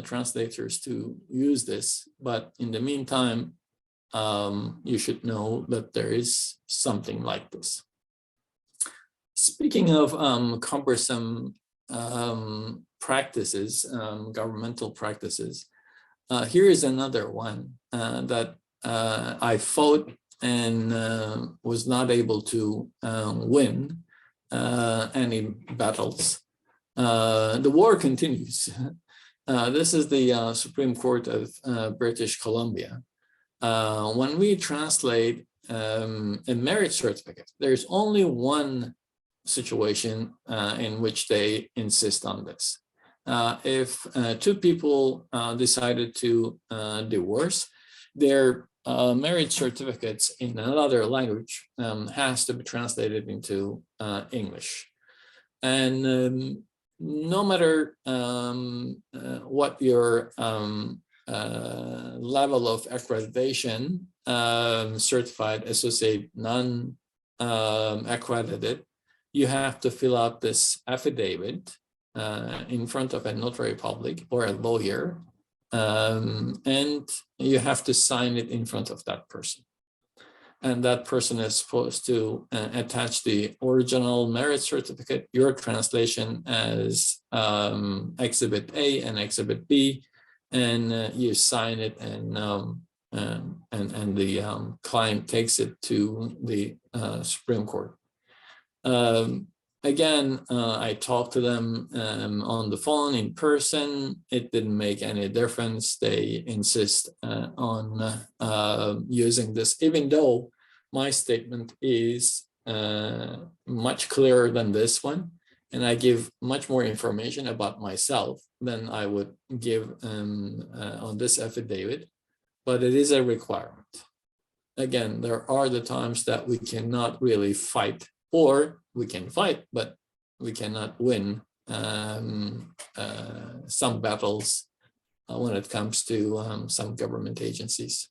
translators to use this. But in the meantime, you should know that there is something like this. Speaking of cumbersome practices, governmental practices, here is another one that I fought and was not able to win any battles. The war continues. This is the Supreme Court of British Columbia. When we translate a marriage certificate, there's only one situation in which they insist on this. If two people decided to divorce, their marriage certificates in another language has to be translated into English. And no matter what your level of accreditation, certified, associate, non-accredited, you have to fill out this affidavit in front of a notary public or a lawyer, and you have to sign it in front of that person. And that person is supposed to attach the original marriage certificate, your translation as Exhibit A and Exhibit B, and you sign it, and the client takes it to the Supreme Court. Again, I talked to them on the phone, in person. It didn't make any difference. They insist on using this, even though my statement is much clearer than this one. And I give much more information about myself than I would give on this affidavit, but it is a requirement. Again, there are the times that we cannot really fight, or we can fight, but we cannot win some battles when it comes to some government agencies.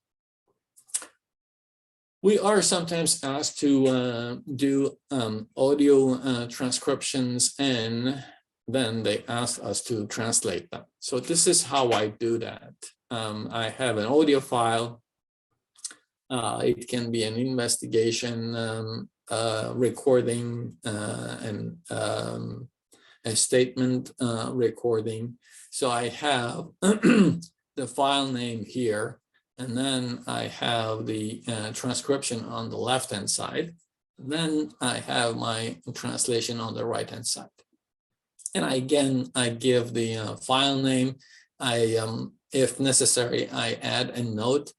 We are sometimes asked to do audio transcriptions, and then they ask us to translate them. So this is how I do that. I have an audio file. It can be an investigation recording and a statement recording. So I have the file name here, and then I have the transcription on the left-hand side. Then I have my translation on the right-hand side. And again, I give the file name. If necessary, I add a note.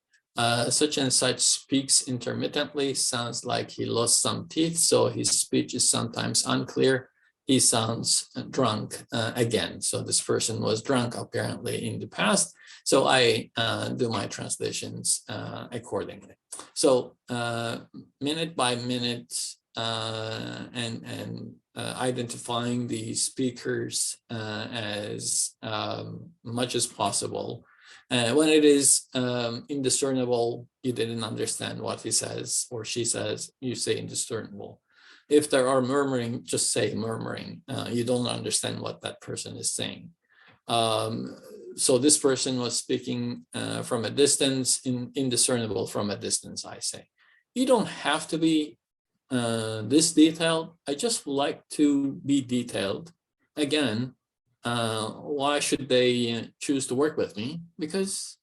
Such and such speaks intermittently, sounds like he lost some teeth, so his speech is sometimes unclear. He sounds drunk again. So this person was drunk apparently in the past. So I do my translations accordingly. So minute by minute and identifying the speakers as much as possible. When it is indiscernible, you didn't understand what he says or she says, you say indiscernible. If there are murmuring, just say murmuring. You don't understand what that person is saying. So this person was speaking from a distance, indiscernible from a distance, I say. You don't have to be this detailed. I just like to be detailed. Again, why should they choose to work with me? Because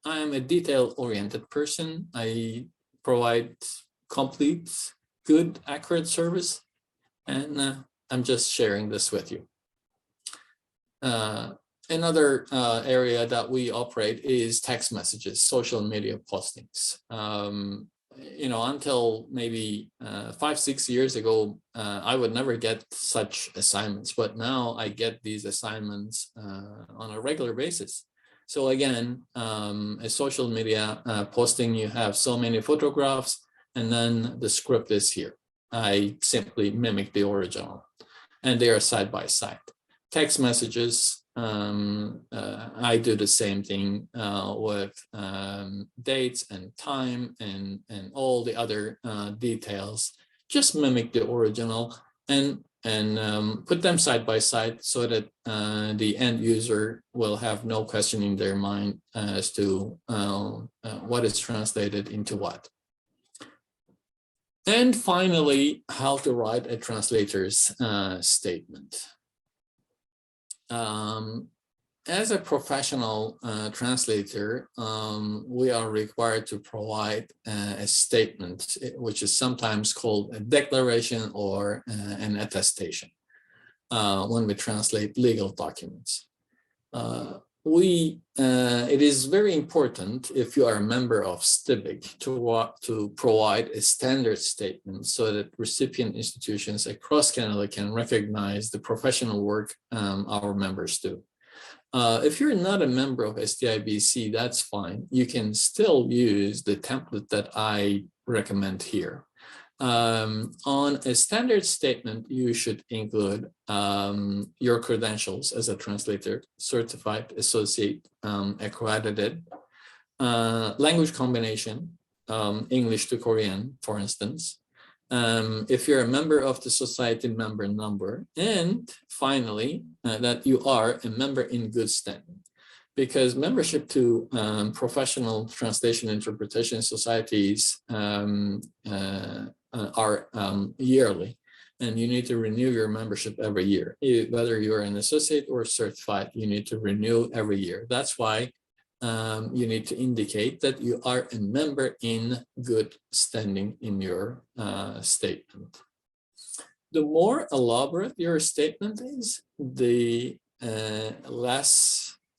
I am a detail-oriented person. I provide complete, good, accurate service, and I'm just sharing this with you. Another area that we operate is text messages, social media postings. You know, until maybe 5-6 years ago, I would never get such assignments, but now I get these assignments on a regular basis. So again, a social media posting, you have so many photographs, and then the script is here. I simply mimic the original, and they are side by side. Text messages, I do the same thing with dates and time and all the other details. Just mimic the original and put them side by side so that the end user will have no question in their mind as to what is translated into what. And finally, how to write a translator's statement. As a professional translator, we are required to provide a statement, which is sometimes called a declaration or an attestation when we translate legal documents. It is very important, if you are a member of STIBIC, to provide a standard statement so that recipient institutions across Canada can recognize the professional work our members do. If you're not a member of STIBC, that's fine. You can still use the template that I recommend here. On a standard statement, you should include your credentials as a translator, certified, associate, accredited, language combination, English to Korean, for instance. If you're a member of the society member number, and finally, that you are a member in good standing. Because membership to professional translation interpretation societies are yearly, and you need to renew your membership every year. Whether you're an associate or certified, you need to renew every year. That's why you need to indicate that you are a member in good standing in your statement. The more elaborate your statement is, the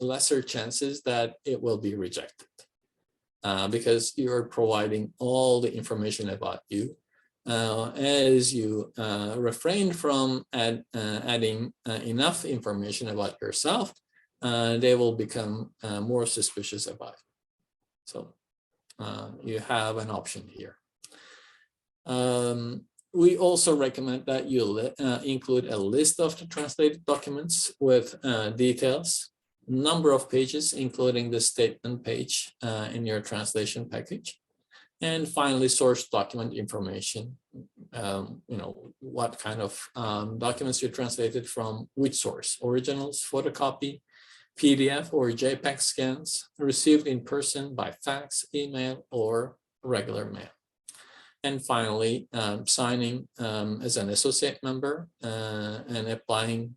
lesser chances that it will be rejected because you're providing all the information about you. As you refrain from adding enough information about yourself, they will become more suspicious about it. So you have an option here. We also recommend that you include a list of the translated documents with details, number of pages, including the statement page in your translation package. And finally, source document information, what kind of documents you translated from which source, originals, photocopy, PDF or JPEG scans, received in person by fax, email, or regular mail. And finally, signing as an associate member and applying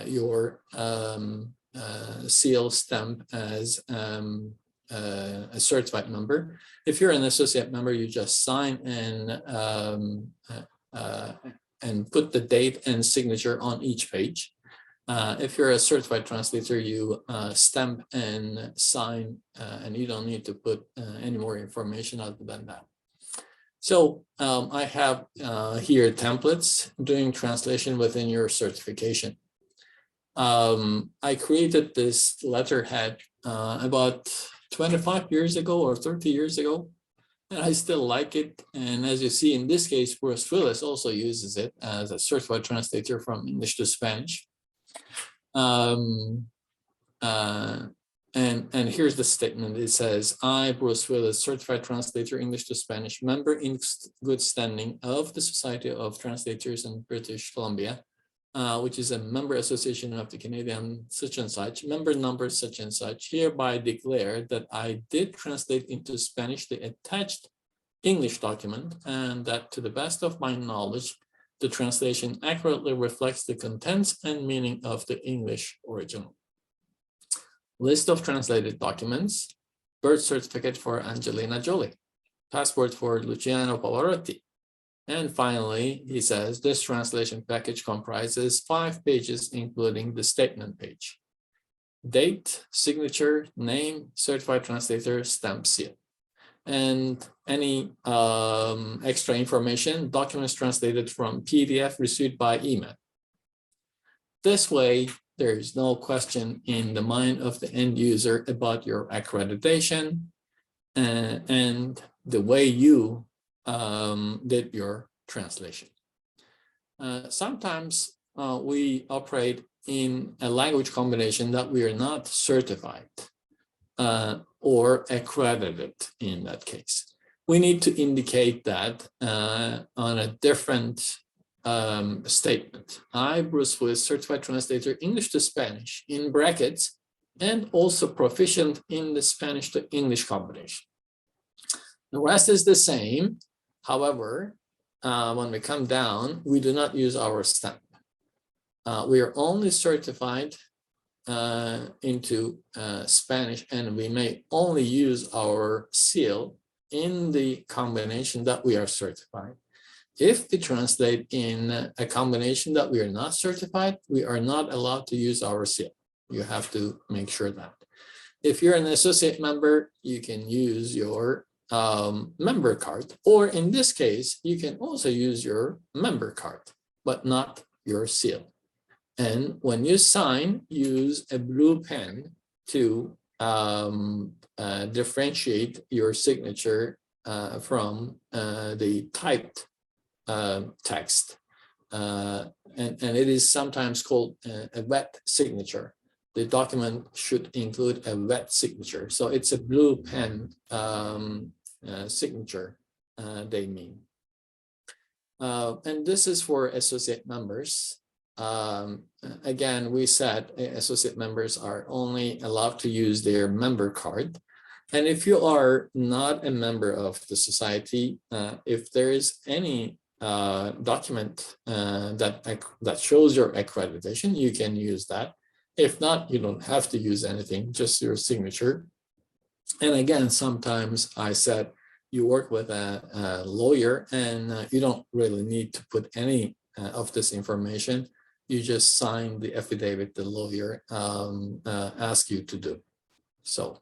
your seal stamp as a certified member. If you're an associate member, you just sign and put the date and signature on each page. If you're a certified translator, you stamp and sign, and you don't need to put any more information other than that. So I have here templates doing translation within your certification. I created this letterhead about 25 years ago or 30 years ago, and I still like it. And as you see in this case, Bruce Willis also uses it as a certified translator from English to Spanish. And here's the statement. It says, I, Bruce Willis, certified translator, English to Spanish, member in good standing of the Society of Translators in British Columbia, which is a member association of the Canadian such and such, member number such and such, hereby declare that I did translate into Spanish the attached English document, and that to the best of my knowledge, the translation accurately reflects the contents and meaning of the English original. List of translated documents: birth certificate for Angelina Jolie, passport for Luciano Pavarotti. And finally, he says this translation package comprises 5 pages, including the statement page. Date, signature, name, certified translator, stamp, seal. And any extra information, documents translated from PDF received by email. This way, there is no question in the mind of the end user about your accreditation and the way you did your translation. Sometimes we operate in a language combination that we are not certified or accredited in that case. We need to indicate that on a different statement. I, Bruce Willis, certified translator, English to Spanish, in brackets, and also proficient in the Spanish to English combination. The rest is the same. However, when we come down, we do not use our stamp. We are only certified into Spanish, and we may only use our seal in the combination that we are certified. If we translate in a combination that we are not certified, we are not allowed to use our seal. You have to make sure that. If you're an associate member, you can use your member card, or in this case, you can also use your member card, but not your seal. And when you sign, use a blue pen to differentiate your signature from the typed text. And it is sometimes called a wet signature. The document should include a wet signature. So it's a blue pen signature they mean. And this is for associate members. Again, we said associate members are only allowed to use their member card. And if you are not a member of the society, if there is any document that shows your accreditation, you can use that. If not, you don't have to use anything, just your signature. And again, sometimes I said you work with a lawyer and you don't really need to put any of this information. You just sign the affidavit the lawyer asks you to do. So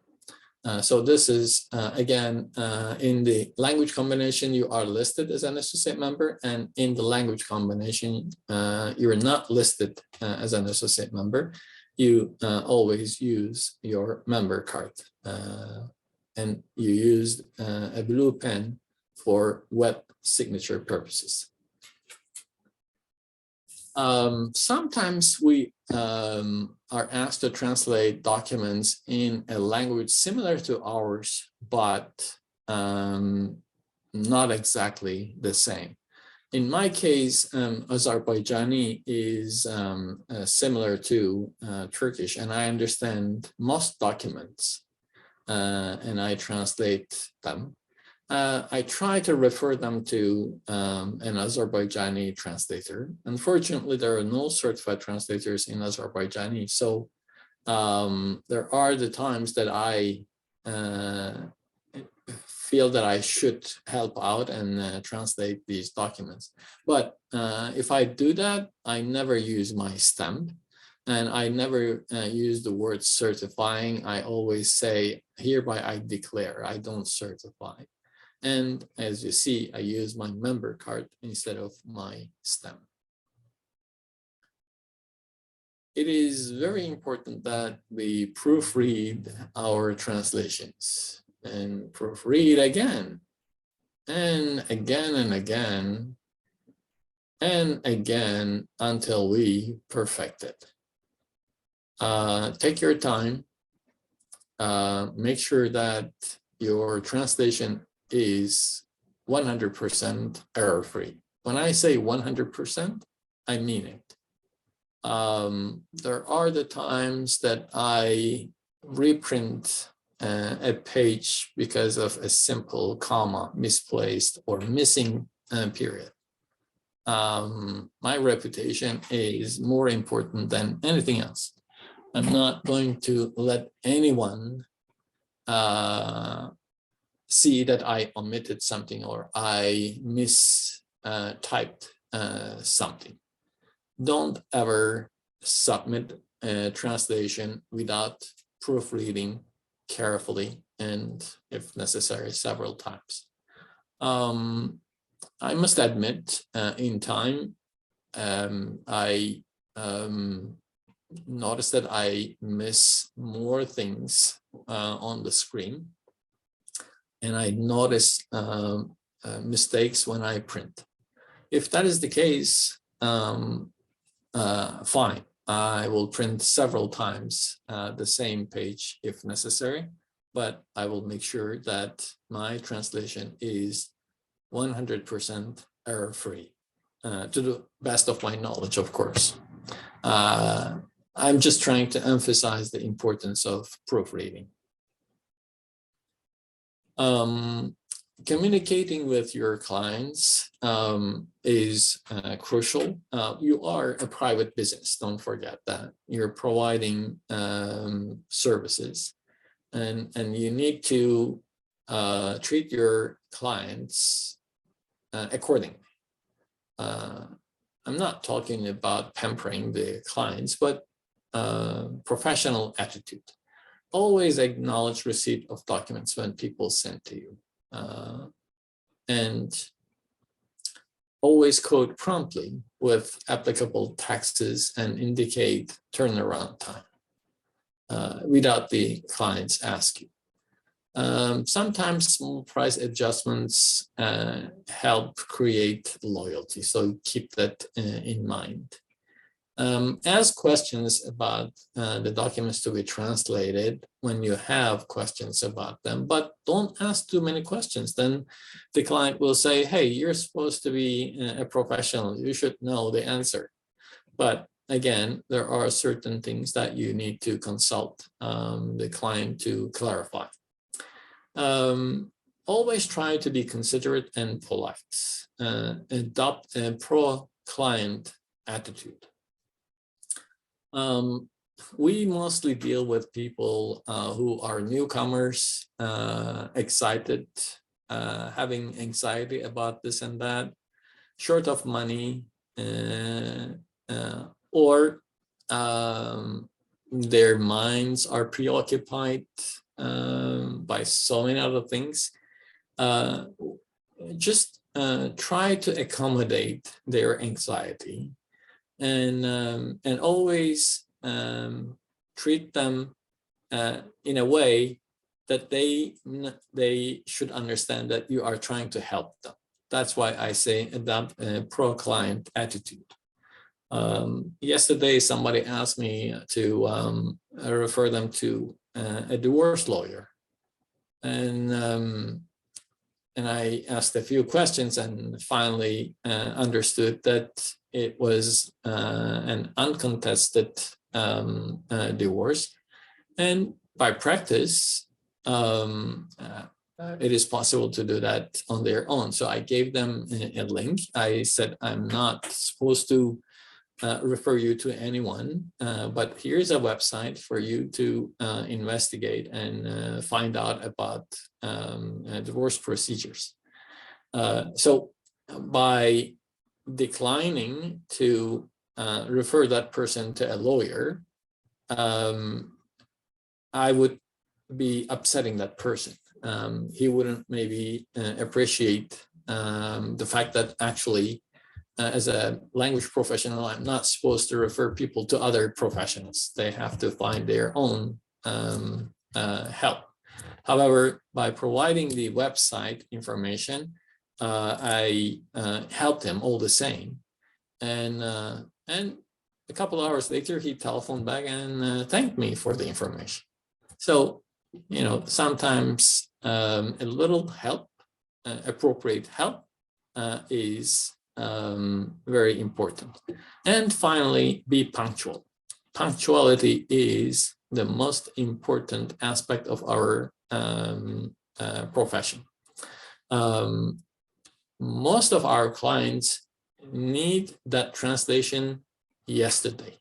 this is, again, in the language combination, you are listed as an associate member, and in the language combination, you're not listed as an associate member. You always use your member card, and you use a blue pen for wet signature purposes. Sometimes we are asked to translate documents in a language similar to ours, but not exactly the same. In my case, Azerbaijani is similar to Turkish, and I understand most documents, and I translate them. I try to refer them to an Azerbaijani translator. Unfortunately, there are no certified translators in Azerbaijani. So there are the times that I feel that I should help out and translate these documents. But if I do that, I never use my stamp. And I never use the word certifying. I always say, hereby I declare, I don't certify. And as you see, I use my member card instead of my stamp. It is very important that we proofread our translations and proofread again and again and again and again until we perfect it. Take your time. Make sure that your translation is 100% error-free. When I say 100%, I mean it. There are the times that I reprint a page because of a simple comma misplaced or missing period. My reputation is more important than anything else. I'm not going to let anyone see that I omitted something or I mistyped something. Don't ever submit a translation without proofreading carefully and, if necessary, several times. I must admit, in time, I notice that I miss more things on the screen, and I notice mistakes when I print. If that is the case, fine. I will print several times the same page if necessary, but I will make sure that my translation is 100% error-free, to the best of my knowledge, of course. I'm just trying to emphasize the importance of proofreading. Communicating with your clients is crucial. You are a private business, don't forget that. You're providing services, and you need to treat your clients accordingly. I'm not talking about pampering the clients, but professional attitude. Always acknowledge receipt of documents when people send to you. And always code promptly with applicable taxes and indicate turnaround time without the clients ask you. Sometimes small price adjustments help create loyalty, so keep that in mind. Ask questions about the documents to be translated when you have questions about them, but don't ask too many questions. Then the client will say, hey, you're supposed to be a professional. You should know the answer. But again, there are certain things that you need to consult the client to clarify. Always try to be considerate and polite. Adopt a pro-client attitude. We mostly deal with people who are newcomers, excited, having anxiety about this and that, short of money, or their minds are preoccupied by so many other things. Just try to accommodate their anxiety. And always treat them in a way that they should understand that you are trying to help them. That's why I say adopt a pro-client attitude. Yesterday, somebody asked me to refer them to a divorce lawyer, and I asked a few questions and finally understood that it was an uncontested divorce. And by practice, it is possible to do that on their own. So I gave them a link. I said, I'm not supposed to refer you to anyone, but here's a website for you to investigate and find out about divorce procedures. So by declining to refer that person to a lawyer, I would be upsetting that person. He wouldn't maybe appreciate the fact that actually, as a language professional, I'm not supposed to refer people to other professionals. They have to find their own help. However, by providing the website information, I helped him all the same. And a couple of hours later, he telephoned back and thanked me for the information. So, you know, sometimes a little help, appropriate help, is very important. And finally, be punctual. Punctuality is the most important aspect of our profession. Most of our clients need that translation yesterday.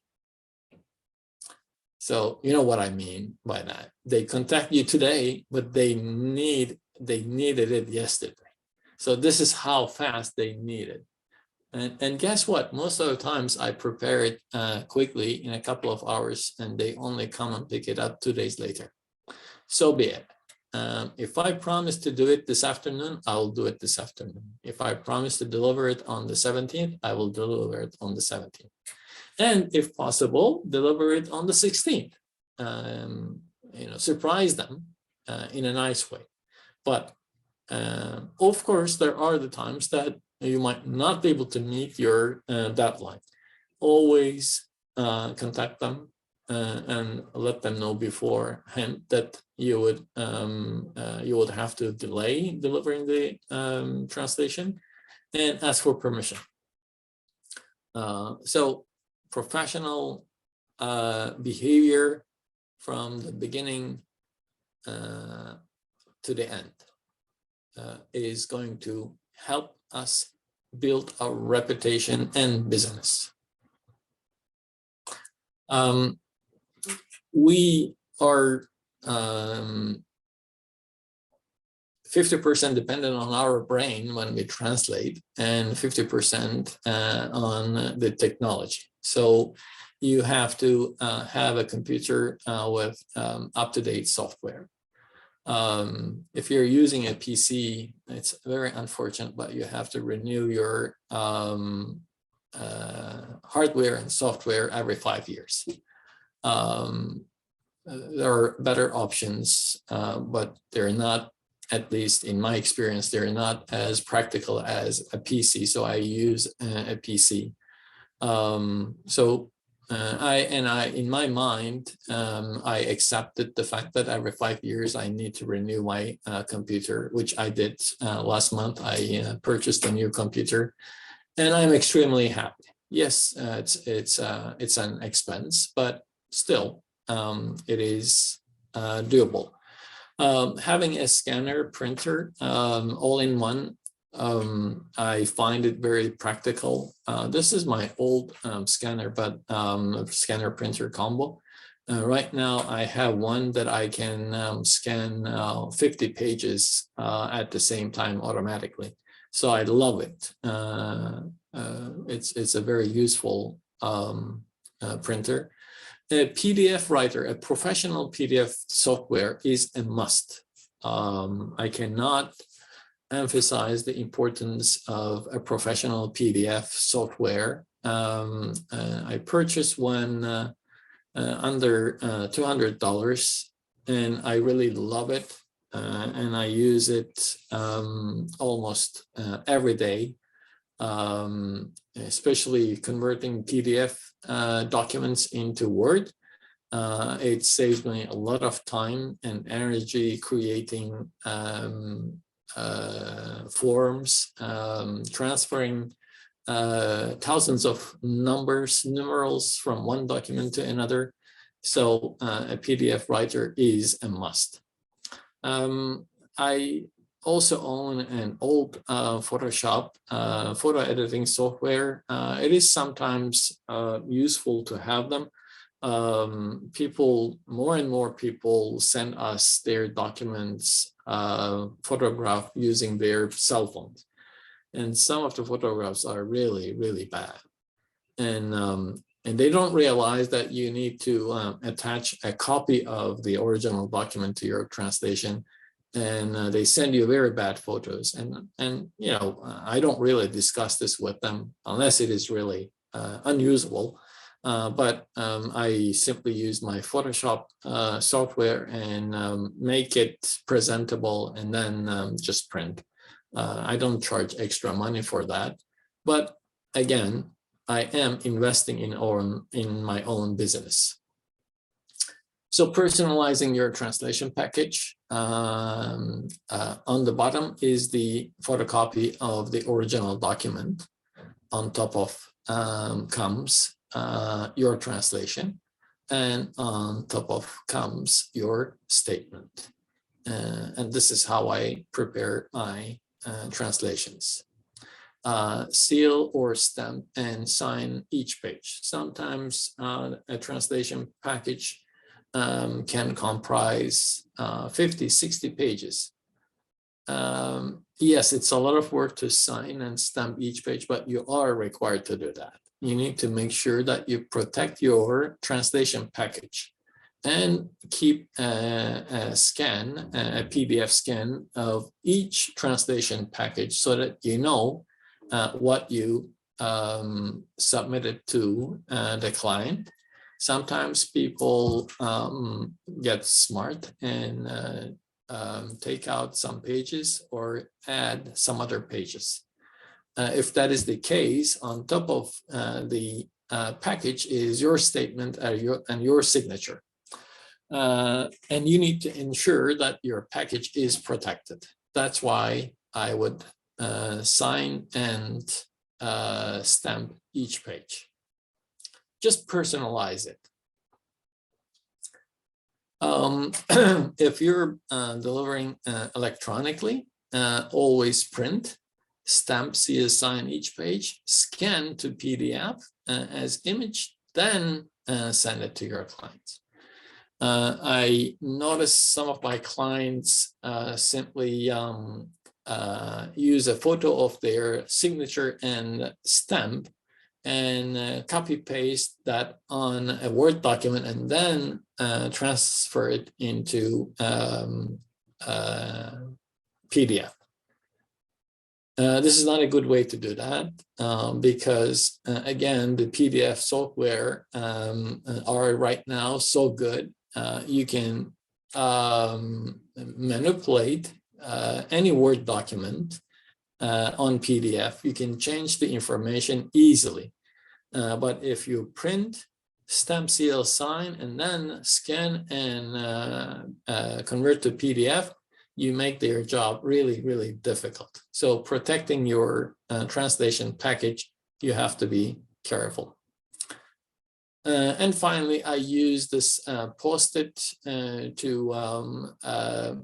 So you know what I mean by that. They contact you today, but they needed it yesterday. So this is how fast they need it. And guess what? Most of the times I prepare it quickly in a couple of hours, and they only come and pick it up 2 days later. So be it. If I promise to do it this afternoon, I'll do it this afternoon. If I promise to deliver it on the 17th, I will deliver it on the 17th. And if possible, deliver it on the 16th. Surprise them in a nice way. But of course, there are the times that you might not be able to meet your deadline. Always contact them and let them know beforehand that you would have to delay delivering the translation and ask for permission. So professional behavior from the beginning to the end is going to help us build a reputation and business. We are 50% dependent on our brain when we translate, and 50% on the technology. So you have to have a computer with up-to-date software. If you're using a PC, it's very unfortunate, but you have to renew your hardware and software every 5 years. There are better options, but they're not, at least in my experience, they're not as practical as a PC. So I use a PC. In my mind, I accepted the fact that every 5 years I need to renew my computer, which I did last month. I purchased a new computer, and I'm extremely happy. Yes, it's an expense, but still, it is doable. Having a scanner printer all in one, I find it very practical. This is my old scanner, but scanner printer combo. Right now, I have one that I can scan 50 pages at the same time automatically. So I love it. It's a very useful printer. A PDF writer, a professional PDF software is a must. I cannot emphasize the importance of a professional PDF software. I purchased one under $200, and I really love it. And I use it almost every day, especially converting PDF documents into Word. It saves me a lot of time and energy creating forms, transferring thousands of numerals from one document to another. So a PDF writer is a must. I also own an old Photoshop photo editing software. It is sometimes useful to have them. More and more people send us their documents photographed using their cell phones. And some of the photographs are really, really bad. And they don't realize that you need to attach a copy of the original document to your translation. And they send you very bad photos. And I don't really discuss this with them unless it is really unusable. But I simply use my Photoshop software and make it presentable and then just print. I don't charge extra money for that. But again, I am investing in my own business. So personalizing your translation package, on the bottom is the photocopy of the original document. On top of comes your translation, and on top of comes your statement. And this is how I prepare my translations. Seal or stamp and sign each page. Sometimes a translation package can comprise 50, 60 pages. Yes, it's a lot of work to sign and stamp each page, but you are required to do that. You need to make sure that you protect your translation package and keep a scan, a PDF scan of each translation package so that you know what you submit it to the client. Sometimes people get smart and take out some pages or add some other pages. If that is the case, on top of the package is your statement and your signature. And you need to ensure that your package is protected. That's why I would sign and stamp each page. Just personalize it. If you're delivering electronically, always print, stamp, seal, sign each page, scan to PDF as image, then send it to your clients. I noticed some of my clients simply use a photo of their signature and stamp and copy paste that on a Word document and then transfer it into PDF. This is not a good way to do that because again, the PDF software are right now so good. You can manipulate any Word document on PDF. You can change the information easily. But if you print, stamp, seal, sign, and then scan and convert to PDF, you make their job really, really difficult. So protecting your translation package, you have to be careful. And finally, I use this Post-it to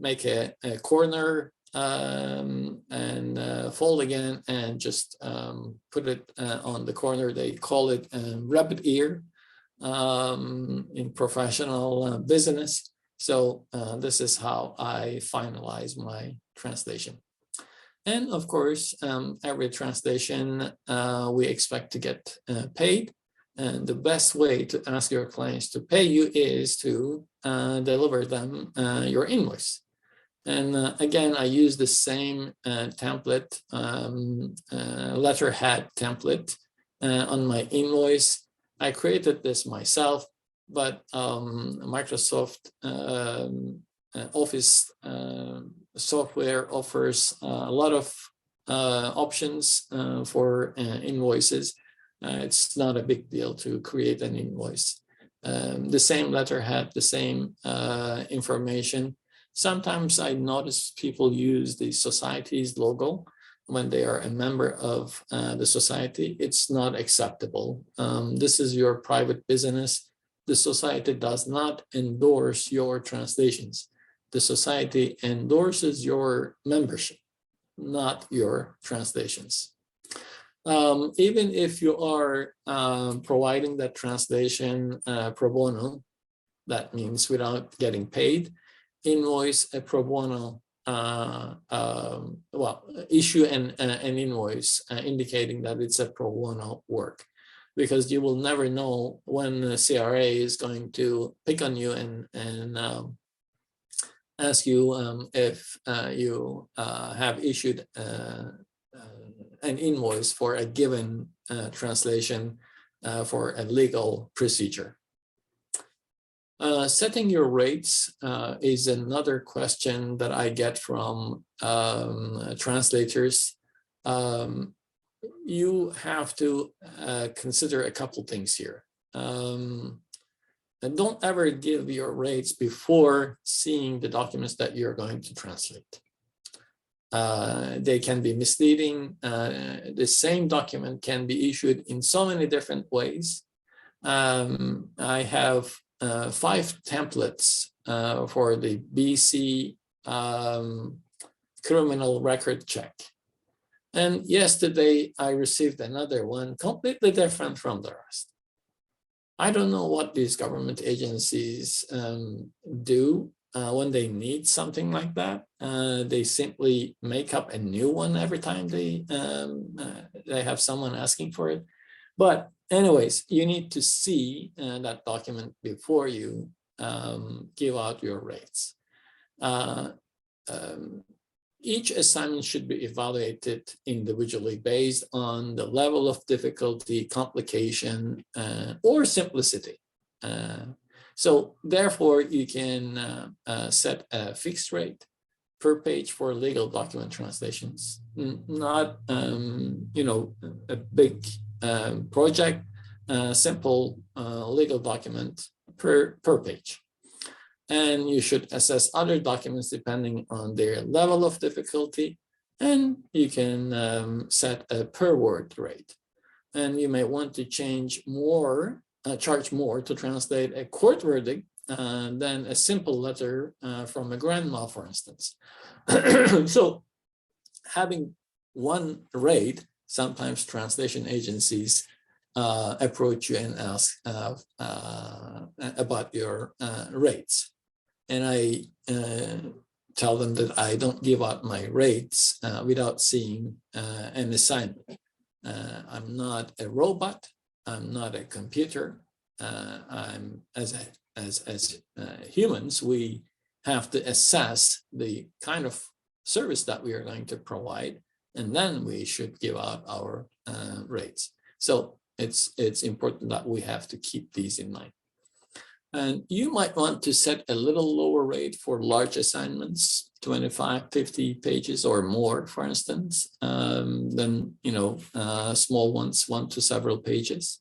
make a corner and fold again and just put it on the corner. They call it rabbit ear in professional business. So this is how I finalize my translation. And of course, every translation we expect to get paid. And the best way to ask your clients to pay you is to deliver them your invoice. And again, I use the same template, letterhead template on my invoice. I created this myself, but Microsoft Office software offers a lot of options for invoices. It's not a big deal to create an invoice. The same letterhead, the same information. Sometimes I notice people use the society's logo when they are a member of the society. It's not acceptable. This is your private business. The society does not endorse your translations. The society endorses your membership, not your translations. Even if you are providing that translation pro bono, that means without getting paid, invoice a pro bono, issue an invoice indicating that it's a pro bono work, because you will never know when the CRA is going to pick on you and ask you if you have issued an invoice for a given translation for a legal procedure. Setting your rates is another question that I get from translators. You have to consider a couple things here. And don't ever give your rates before seeing the documents that you're going to translate. They can be misleading. The same document can be issued in so many different ways. I have 5 templates for the BC criminal record check. And yesterday I received another one completely different from the rest. I don't know what these government agencies do when they need something like that. They simply make up a new one every time they have someone asking for it. But anyways, you need to see that document before you give out your rates. each assignment should be evaluated individually based on the level of difficulty, complication, or simplicity. So therefore, you can set a fixed rate per page for legal document translations, not a big project, simple legal document per page. And you should assess other documents depending on their level of difficulty, and you can set a per word rate. And you may want to charge more to translate a court verdict than a simple letter from a grandma, for instance. So having one rate, sometimes translation agencies approach you and ask about your rates. And I tell them that I don't give out my rates without seeing an assignment. I'm not a robot. I'm not a computer. I'm as humans, we have to assess the kind of service that we are going to provide, and then we should give out our rates. So it's important that we have to keep these in mind. And you might want to set a little lower rate for large assignments, 25, 50 pages or more, for instance, than small ones, 1 to several pages.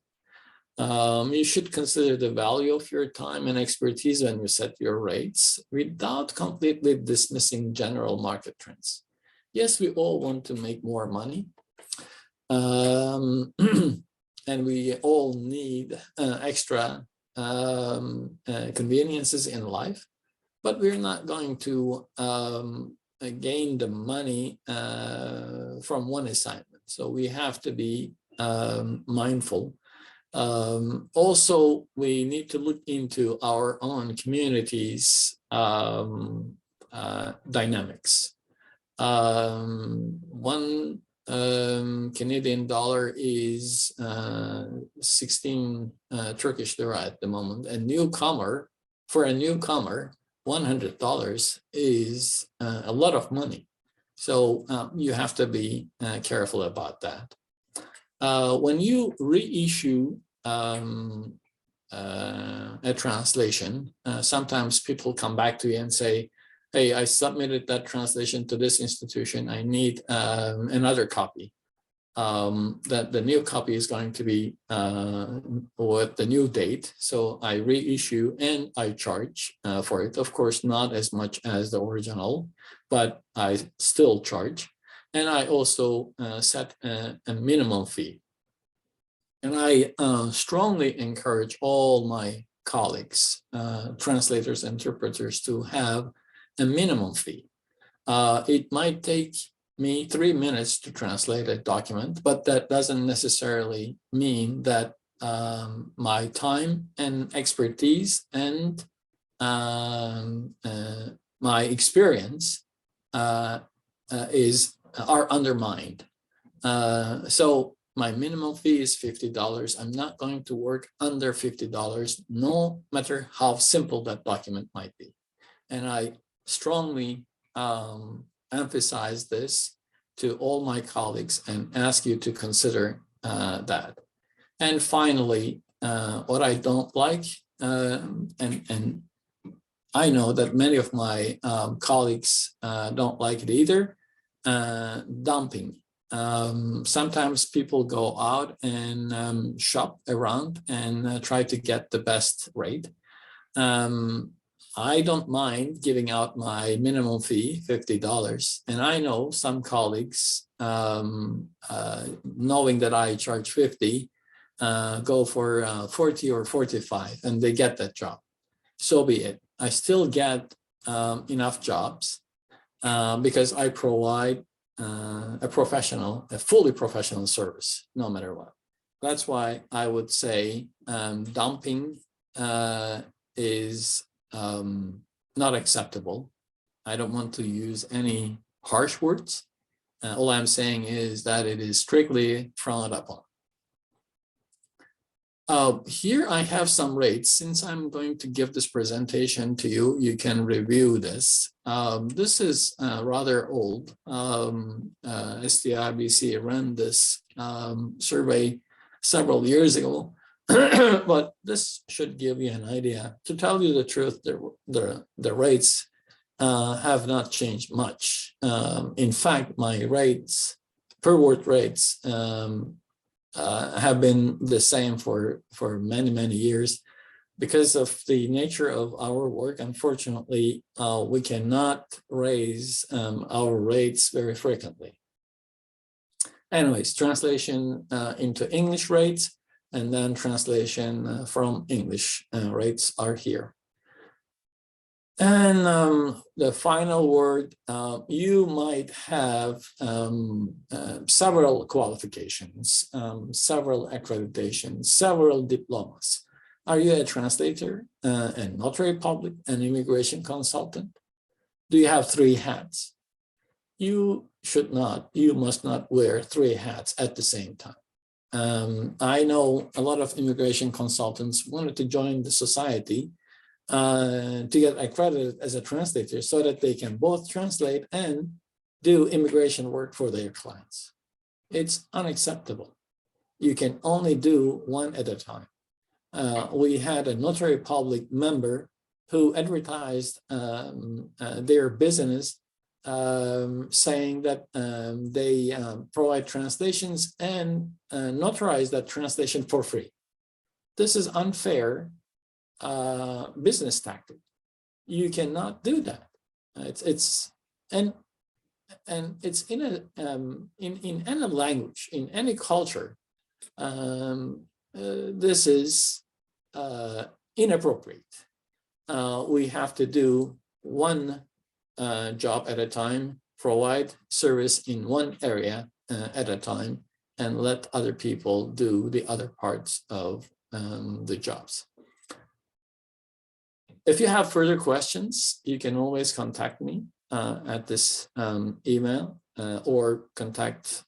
You should consider the value of your time and expertise when you set your rates without completely dismissing general market trends. Yes, we all want to make more money. And we all need extra conveniences in life, but we're not going to gain the money from one assignment. So we have to be mindful. Also, we need to look into our own community's dynamics. One Canadian dollar is 16 Turkish lira at the moment. For a newcomer, $100 is a lot of money. So you have to be careful about that. When you reissue a translation, sometimes people come back to you and say, hey, I submitted that translation to this institution. I need another copy. That the new copy is going to be with the new date. So I reissue and I charge for it. Of course, not as much as the original, but I still charge. And I also set a minimum fee. And I strongly encourage all my colleagues, translators, interpreters, to have a minimum fee. It might take me 3 minutes to translate a document, but that doesn't necessarily mean that my time and expertise and my experience are undermined. So my minimum fee is $50. I'm not going to work under $50, no matter how simple that document might be. And I strongly emphasize this to all my colleagues and ask you to consider that. And finally, what I don't like, and I know that many of my colleagues don't like it either, dumping. Sometimes people go out and shop around and try to get the best rate. I don't mind giving out my minimum fee, $50. And I know some colleagues, knowing that I charge $50, go for $40 or $45, and they get that job. So be it. I still get enough jobs because I provide a fully professional service, no matter what. That's why I would say dumping is not acceptable. I don't want to use any harsh words. All I'm saying is that it is strictly frowned upon. Here I have some rates. Since I'm going to give this presentation to you, you can review this. This is rather old. STIBC ran this survey several years ago, but this should give you an idea. To tell you the truth, the rates have not changed much. In fact, my rates, per word rates, have been the same for many years. Because of the nature of our work, unfortunately, we cannot raise our rates very frequently. Anyways, translation into English rates and then translation from English rates are here. And the final word, you might have several qualifications, several accreditations, several diplomas. Are you a translator, a notary public, an immigration consultant? Do you have 3 hats? You should not, you must not wear 3 hats at the same time. I know a lot of immigration consultants wanted to join the society to get accredited as a translator so that they can both translate and do immigration work for their clients. It's unacceptable. You can only do one at a time. We had a notary public member who advertised their business saying that they provide translations and notarize that translation for free. This is unfair business tactic. You cannot do that. It's it's in any language, in any culture. This is inappropriate. We have to do one job at a time, provide service in one area at a time, and let other people do the other parts of the jobs. If you have further questions, you can always contact me at this email or contact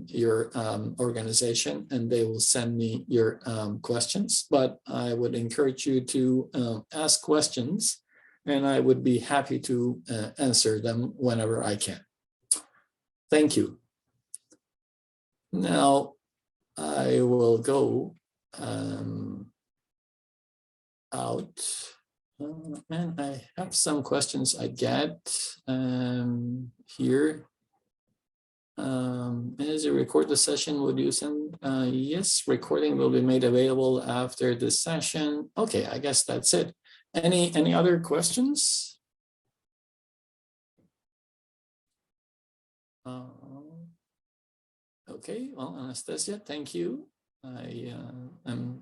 your organization and they will send me your questions. But I would encourage you to ask questions and I would be happy to answer them whenever I can. Thank you. Now I will go out. And I have some questions I get here. As you record the session, would you send? Yes, recording will be made available after this session. Okay, I guess that's it. Any other questions? Okay, well, Anastasia, thank you. I am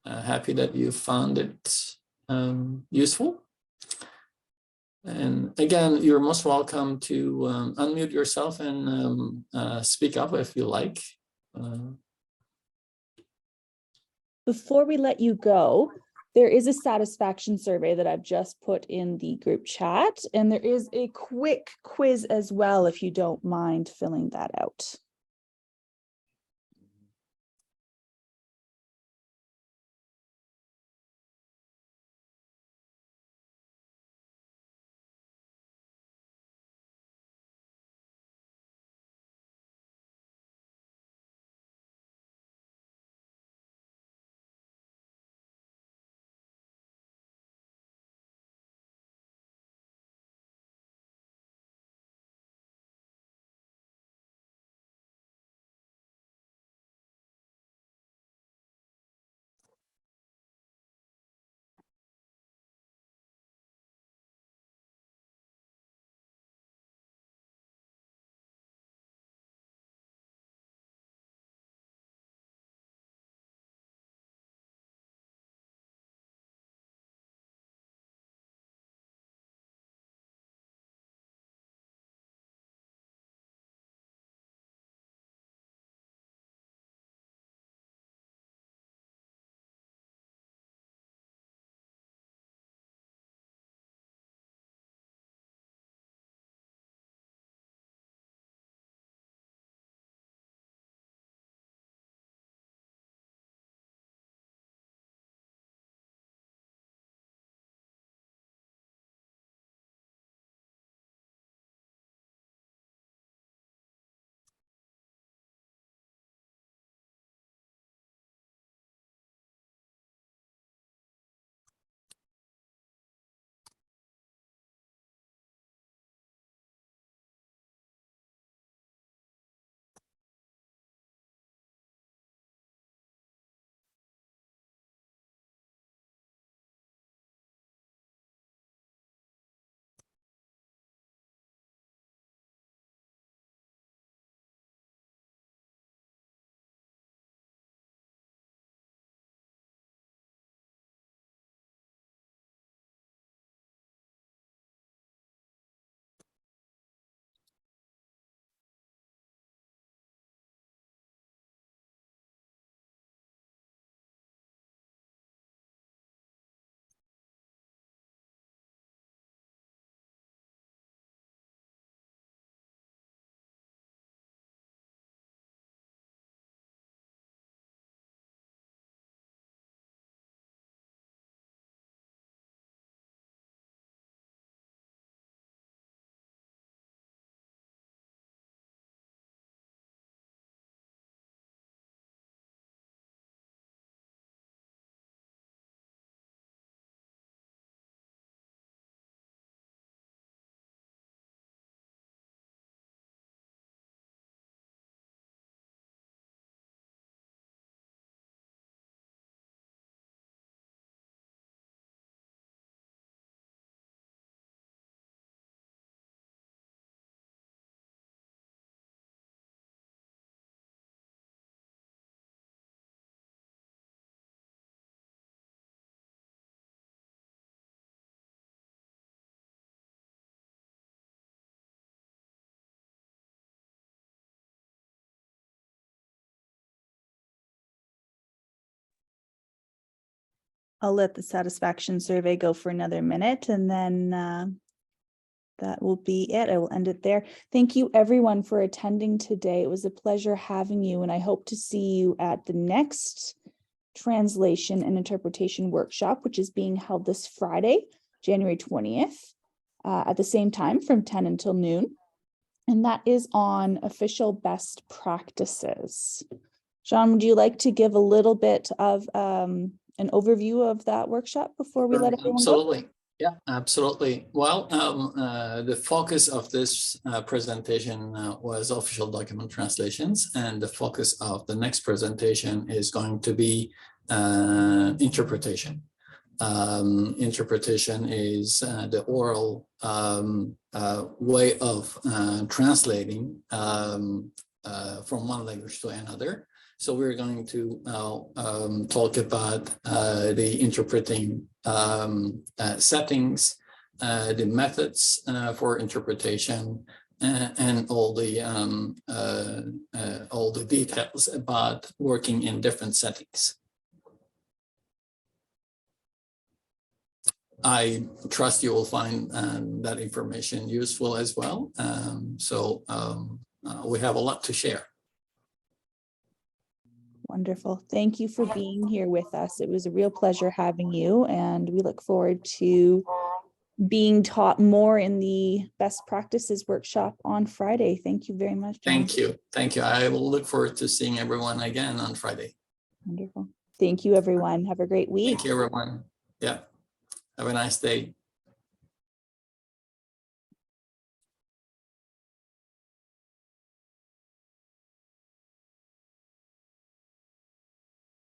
happy that you found it useful. And again, you're most welcome to unmute yourself and speak up if you like. Before we let you go, there is a satisfaction survey that I've just put in the group chat, and there is a quick quiz as well, if you don't mind filling that out. I'll let the satisfaction survey go for another minute, and then that will be it. I will end it there. Thank you everyone for attending today. It was a pleasure having you, and I hope to see you at the next translation and interpretation workshop, which is being held this Friday, January 20th, at the same time from 10 until noon. And that is on official best practices. John, would you like to give a little bit of an overview of that workshop before we let everyone Absolutely. go? Yeah, absolutely. Well, the focus of this presentation was official document translations, and the focus of the next presentation is going to be interpretation. Interpretation is the oral way of translating from one language to another. So we're going to talk about the interpreting settings, the methods for interpretation, and all the details about working in different settings. I trust you will find that information useful as well. We have a lot to share. Wonderful. Thank you for being here with us. It was a real pleasure having you, and we look forward to being taught more in the best practices workshop on Friday. Thank you very much, John. Thank you. Thank you. I will look forward to seeing everyone again on Friday. Wonderful. Thank you, everyone. Have a great week. Thank you, everyone. Yeah. Have a nice day.